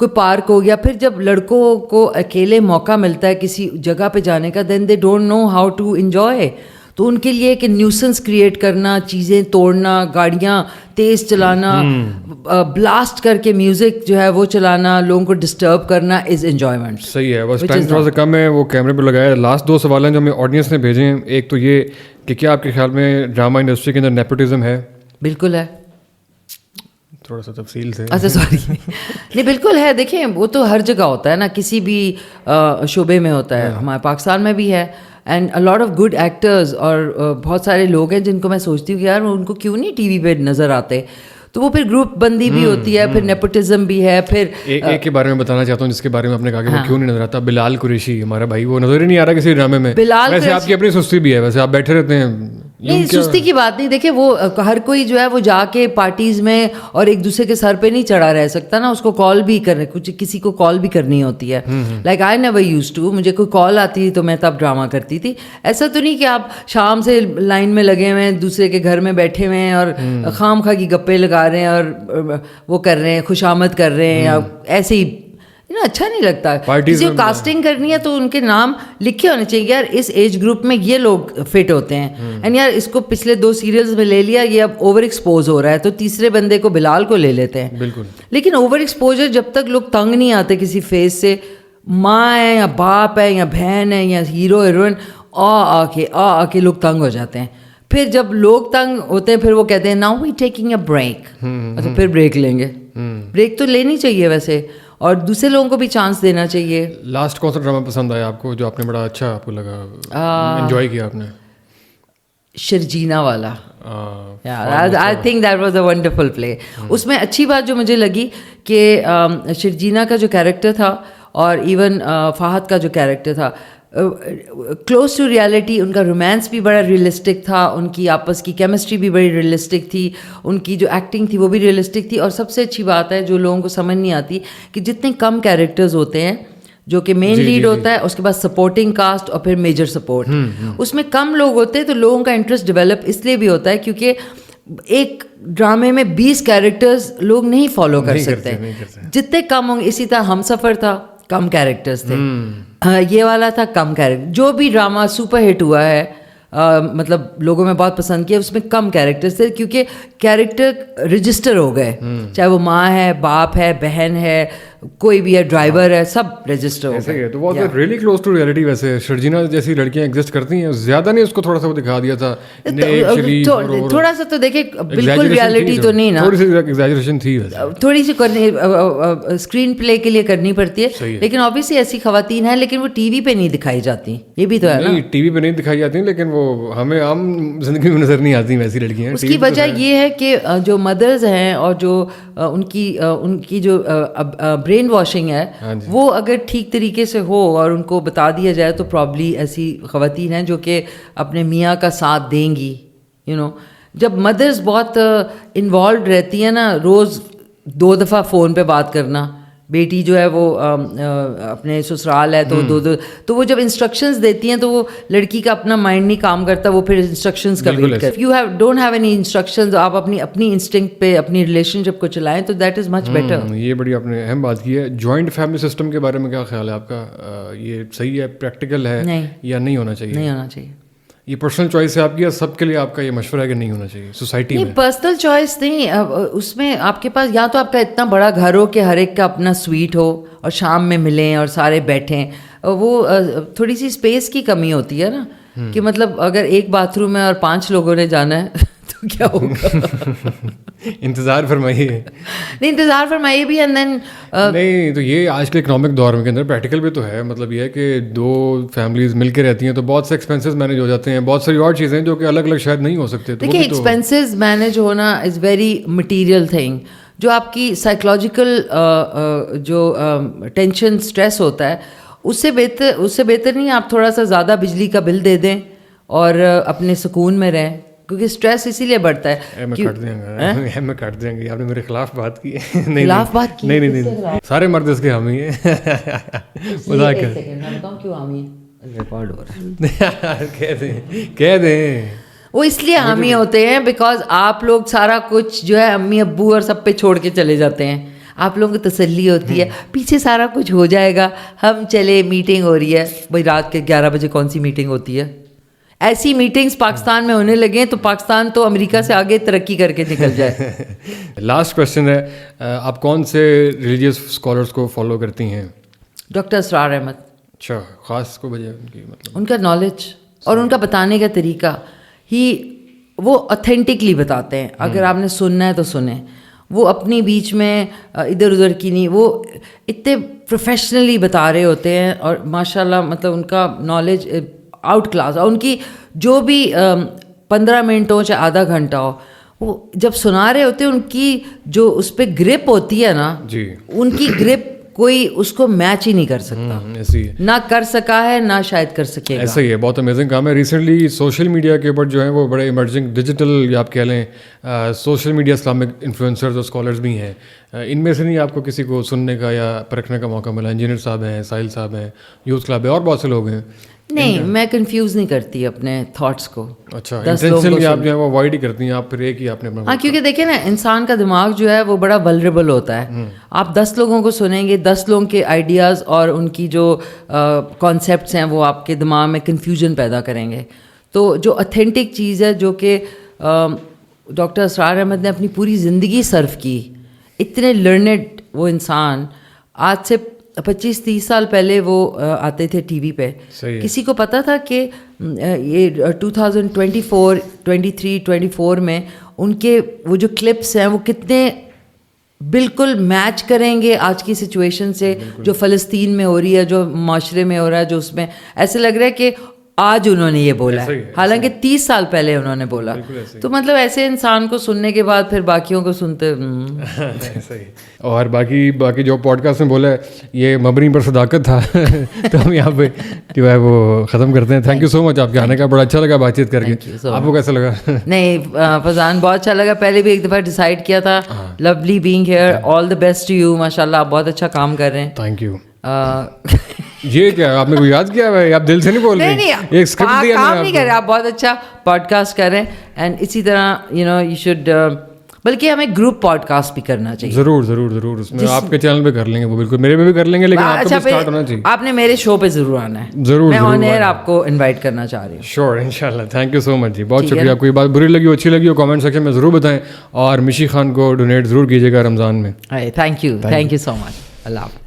کوئی پارک ہو گیا. پھر جب لڑکوں کو اکیلے موقع ملتا ہے کسی جگہ پہ جانے کا, then they don't know how to enjoy. تو ان کے لیے کہ نیوسنس کریٹ کرنا, چیزیں توڑنا, گاڑیاں تیز چلانا, بلاسٹ کر کے میوزک جو ہے وہ چلانا, لوگوں کو ڈسٹرب کرنا از انجوائمنٹ. صحیح ہے, بس ٹائم تھوڑا سا کم ہے, وہ کیمرے پہ لگایا. لاسٹ 2 سوال ہیں جو ہمیں آڈینس نے بھیجے ہیں. ایک تو یہ کہ کیا آپ کے خیال میں ڈرامہ انڈسٹری کے اندر نیپوٹزم ہے؟ بالکل ہے. تھوڑا سا تفصیل سے. اچھا سوری. نہیں بالکل ہے. دیکھیں وہ تو ہر جگہ ہوتا ہے نا, کسی بھی شعبے میں ہوتا ہے. ہمارے پاکستان میں بھی ہے. And a lot of good actors اور بہت سارے لوگ ہیں جن کو میں سوچتی ہوں کہ یار ان کو کیوں نہیں ٹی وی پہ نظر آتے. تو وہ پھر گروپ بندی بھی ہوتی ہے, پھر نیپوٹزم بھی ہے. پھر ایک کے بارے میں بتانا چاہتا ہوں جس کے بارے میں آپ نے کہا کہ وہ کیوں نہیں نظر آتا, بلال قریشی ہمارا بھائی, وہ نظر ہی نہیں آ رہا کسی ڈرامے میں. ویسے آپ کی اپنی سستی بھی ہے, ویسے آپ بیٹھے رہتے ہیں. نہیں سستی کی بات نہیں. دیکھیں وہ ہر کوئی جو ہے وہ جا کے پارٹیز میں اور ایک دوسرے کے سر پہ نہیں چڑھا رہ سکتا نا, اس کو کال بھی کرنے, کچھ کسی کو کال بھی کرنی ہوتی ہے. Like I never used to, مجھے کوئی کال آتی تھی تو میں تب ڈرامہ کرتی تھی. ایسا تو نہیں کہ آپ شام سے لائن میں لگے ہوئے ہیں, دوسرے کے گھر میں بیٹھے ہوئے ہیں اور خام خواہ کی گپے لگا رہے ہیں اور وہ کر رہے ہیں, خوشامد کر رہے ہیں, ایسے ہی اچھا نہیں لگتا. کسی کو کاسٹنگ کرنی ہے تو ان کے نام لکھے ہونے چاہیے, یار اس ایج گروپ میں یہ لوگ فٹ ہوتے ہیں. اینڈ یار اس کو پچھلے 2 سیریلز میں لے لیا, یہ اب اوور ایکسپوز ہو رہا ہے, تو تیسرے بندے کو بلال کو لے لیتے ہیں. بالکل. لیکن اوور ایکسپوجر جب تک لوگ تنگ نہیں آتے کسی فیس سے, ماں ہے یا باپ ہے یا بہن ہے یا ہیرو ہیروئن, آ کے لوگ تنگ ہو جاتے ہیں. پھر جب لوگ تنگ ہوتے ہیں پھر وہ کہتے ہیں now we taking a break. اچھا پھر بریک لیں گے. بریک تو لینی چاہیے ویسے, اور دوسرے لوگوں کو بھی چانس دینا چاہیے. لاسٹ کون سا ڈرامہ پسند آیا آپ کو جو آپ نے بڑا اچھا آپ کو لگا, انجوائے کیا آپ نے؟ شرجینا والا. I think that was a wonderful play. اس میں اچھی بات جو مجھے لگی کہ شرجینا کا جو کیریکٹر تھا اور ایون فہد کا جو کیریکٹر تھا, کلوز ٹو ریالٹی. ان کا رومانس بھی بڑا ریئلسٹک تھا, ان کی آپس کی کیمسٹری بھی بڑی ریئلسٹک تھی, ان کی جو ایکٹنگ تھی وہ بھی ریئلسٹک تھی. اور سب سے اچھی بات ہے جو لوگوں کو سمجھ نہیں آتی کہ جتنے کم کیریکٹرز ہوتے ہیں, جو کہ مین لیڈ ہوتا ہے, اس کے بعد سپورٹنگ کاسٹ اور پھر میجر سپورٹ, اس میں کم لوگ ہوتے ہیں تو لوگوں کا انٹرسٹ ڈیولپ اس لیے بھی ہوتا ہے کیونکہ ایک ڈرامے میں 20 کیریکٹرز لوگ نہیں فالو کر سکتے. جتنے کم ہوں گے, اسی طرح ہم سفر تھا, کم کیریکٹرز تھے, یہ والا تھا کم کیریکٹر. جو بھی ڈرامہ سپر ہٹ ہوا ہے, مطلب لوگوں میں بہت پسند کیا, اس میں کم کیریکٹرز تھے کیونکہ کیریکٹر رجسٹر ہو گئے, چاہے وہ ماں ہے, باپ ہے, بہن ہے, کوئی بھی ہے, ڈرائیور ہے, سب رجسٹر ہو گئے. تو was really close to reality. ویسے شرجینا جیسی لڑکیاں ایگزسٹ کرتی ہیں, زیادہ نہیں اس کو تھوڑا سا وہ دکھا دیا تھا, تھوڑا سا تو دیکھیں بالکل ریالٹی تو نہیں نا, تھوڑی سی ایگزیجریشن تھی, تھوڑی سی کرنی اسکرین پلے کے لیے کرنی پڑتی ہے. لیکن اوبیسلی ایسی خواتین ہیں, لیکن وہ ٹی وی پہ نہیں دکھائی جاتی. یہ بھی تو ہے نا, ٹی وی پہ نہیں دکھائی جاتی, لیکن وہ ہمیں عام زندگی میں نظر نہیں آتی ویسی لڑکیاں. اس کی وجہ یہ ہے کہ جو مدرز ہیں اور جو ان کی جو برین واشنگ ہے, وہ اگر ٹھیک طریقے سے ہو اور ان کو بتا دیا جائے تو پرابلی ایسی خواتین ہیں جو کہ اپنے میاں کا ساتھ دیں گی. جب مدرز بہت انوالوڈ رہتی ہیں نا, روز 2 دفعہ فون پہ بات کرنا, بیٹی جو ہے وہ اپنے سسرال ہے تو وہ جب انسٹرکشنز دیتی ہیں تو وہ لڑکی کا اپنا مائنڈ نہیں کام کرتا, وہ پھر انسٹرکشنز کا ویٹ کرتا. You don't have any instructions, آپ اپنی انسٹنکٹ پہ اپنی ریلیشن شپ کو چلائیں تو دیٹ از مچ بیٹر. یہ بڑی آپ نے اہم بات کی ہے. جوائنٹ فیملی سسٹم کے بارے میں کیا خیال ہے آپ کا؟ یہ صحیح ہے, پریکٹیکل ہے یا نہیں ہونا چاہیے؟ نہیں ہونا چاہیے. یہ پرسنل چوائس ہے آپ کی, یا سب کے لیے آپ کا یہ مشورہ ہے کہ نہیں ہونا چاہیے سوسائٹی میں؟ پرسنل چوائس نہیں, اس میں آپ کے پاس یا تو آپ کا اتنا بڑا گھر ہو کہ ہر ایک کا اپنا سویٹ ہو اور شام میں ملیں اور سارے بیٹھیں. وہ تھوڑی سی اسپیس کی کمی ہوتی ہے نا, کہ مطلب اگر ایک باتھ روم ہے اور 5 لوگوں نے جانا ہے تو کیا ہوگا. انتظار فرمائیے. نہیں انتظار فرمائیے بھی. اینڈ دین نہیں تو یہ آج کے اکنامک دور کے اندر پریکٹیکل بھی تو ہے. مطلب یہ ہے کہ 2 فیملیز مل کے رہتی ہیں تو بہت سے ایکسپینسز مینیج ہو جاتے ہیں, بہت ساری اور چیزیں جو کہ الگ الگ شاید نہیں ہو سکتے. دیکھیے ایکسپینسز مینیج ہونا از ویری مٹیریل تھنگ. جو آپ کی سائیکولوجیکل جو ٹینشن اسٹریس ہوتا ہے, اس سے بہتر نہیں آپ تھوڑا سا زیادہ بجلی کا بل دے دیں اور اپنے سکون میں رہیں, کیونکہ اسٹریس اسی لیے بڑھتا ہے. میں کٹ دیں گے, آپ نے میرے خلاف بات کی. خلاف بات کی؟ نہیں, سارے مرد اس کے حامی ہیں. کیوں حامی ریکارڈ ہو رہا ہے؟ کہہ دیں. وہ اس لیے حامی ہوتے ہیں بیکاز آپ لوگ سارا کچھ جو ہے امی ابو اور سب پہ چھوڑ کے چلے جاتے ہیں. آپ لوگوں کو تسلی ہوتی ہے پیچھے سارا کچھ ہو جائے گا, ہم چلے میٹنگ ہو رہی ہے بھائی رات کے 11 بجے کون سی میٹنگ ہوتی ہے. ایسی میٹنگز پاکستان میں ہونے لگے ہیں تو پاکستان تو امریکہ سے آگے ترقی کر کے نکل جائے. لاسٹ کویشچن ہے, آپ کون سے ریلیجیس اسکالرس کو فالو کرتی ہیں؟ ڈاکٹر اسرار احمد. اچھا, خاص کو وجہ ان کی مطلب ان کا نالج اور ان کا بتانے کا طریقہ وہ اوتھینٹکلی بتاتے ہیں. اگر آپ نے سننا ہے تو سنیں. وہ اپنی بیچ میں ادھر ادھر کی نہیں, وہ اتنے پروفیشنلی بتا رہے ہوتے ہیں اور ماشاء اللہ مطلب ان کا نالج آؤٹ کلاس. اور ان کی جو بھی 15 منٹ ہو چاہے آدھا گھنٹہ ہو, وہ جب سنا رہے ہوتے ہیں ان کی جو اس پہ گرپ ہوتی ہے نا, جی ان کی گرپ کوئی اس کو میچ ہی نہیں کر سکتا. ایسی ہے, نہ کر سکا ہے نہ شاید کر سکے گا. ایسا ہی ہے, بہت امیزنگ کام ہے. ریسنٹلی سوشل میڈیا کے اوپر جو ہیں وہ بڑے ایمرجنگ ڈیجیٹل یا آپ کہہ لیں سوشل میڈیا اسلامک انفلوئنسرز اور اسکالرز بھی ہیں. ان میں سے نہیں آپ کو کسی کو سننے کا یا پرکھنے کا موقع ملا؟ انجینئر صاحب ہیں, ساحل صاحب ہیں, یوتھ کلب ہے, اور بہت سے لوگ ہیں. نہیں, میں کنفیوز نہیں کرتی اپنے تھاٹس کو. اچھا, انٹینشنلی آپ جو ہے وہ اوائڈ ہی کرتی ہیں, آپ پھر ایک ہی آپ نے اپنا. ہاں, کیونکہ دیکھیں نا انسان کا دماغ جو ہے وہ بڑا ولریبل ہوتا ہے. آپ 10 لوگوں کو سنیں گے, 10 لوگوں کے آئیڈیاز اور ان کی جو کانسیپٹس ہیں وہ آپ کے دماغ میں کنفیوژن پیدا کریں گے. تو جو اوتھینٹک چیز ہے جو کہ ڈاکٹر اسرار احمد نے اپنی پوری زندگی صرف کی, اتنے لرنڈ وہ انسان, آج سے 25-30 سال پہلے وہ آتے تھے ٹی وی پہ. کسی کو پتا تھا کہ یہ 2024 23 24 میں ان کے وہ جو کلپس ہیں وہ کتنے بالکل میچ کریں گے آج کی سچویشن سے, جو فلسطین میں ہو رہی ہے, جو معاشرے میں ہو رہا ہے, جو اس میں ایسے لگ رہا ہے کہ آج انہوں نے یہ بولا ہے, حالانکہ 30 سال پہلے انہوں نے بولا. تو مطلب ایسے انسان کو سننے کے بعد پھر باقیوں کو سنتے. اور باقی جو پوڈ کاسٹ میں بولا ہے یہ مبنی پر صداقت تھا. تو ہم یہاں پہ جو ہے وہ ختم کرتے ہیں. تھینک یو سو مچ آپ کے آنے کا, بڑا اچھا لگا بات چیت کر کے. آپ کو کیسا لگا؟ نہیں فضان, بہت اچھا لگا. پہلے بھی ایک دفعہ ڈیسائڈ کیا تھا. Lovely being here, all the best to you. ماشاء اللہ آپ بہت اچھا کام کر رہے ہیں. Thank you. یہ کیا آپ نے کوئی یاد کیا ہے؟ آپ دل سے نہیں بول رہے ہیں, ایک اسکرپٹ دیا کام نہیں کر رہے, آپ بہت اچھا پوڈ کاسٹ کر رہے ہیں. اینڈ اسی طرح یو شوڈ, بلکہ ہمیں گروپ پوڈ کاسٹ بھی کرنا چاہیے. ضرور ضرور ضرور, اس میں آپ کے چینل پہ کر لیں گے, وہ بالکل میرے پہ بھی کر لیں گے, لیکن آپ کو اسٹارٹ ہونا چاہیے. آپ نے میرے شو پہ ضرور آنا ہے. ضرور, میں آن ایئر آپ کو انوائٹ کرنا چاہ رہی ہوں. شیور, انشاءاللہ. تھینک یو سو مچ جی, بہت شکریہ. آپ کو یہ بات بری لگی ہو اچھی لگی ہو کامنٹ سیکشن میں ضرور بتائیں, اور مشی خان کو ڈونیٹ ضرور کیجیے گا رمضان میں. تھینک یو سو مچ. اللہ حافظ.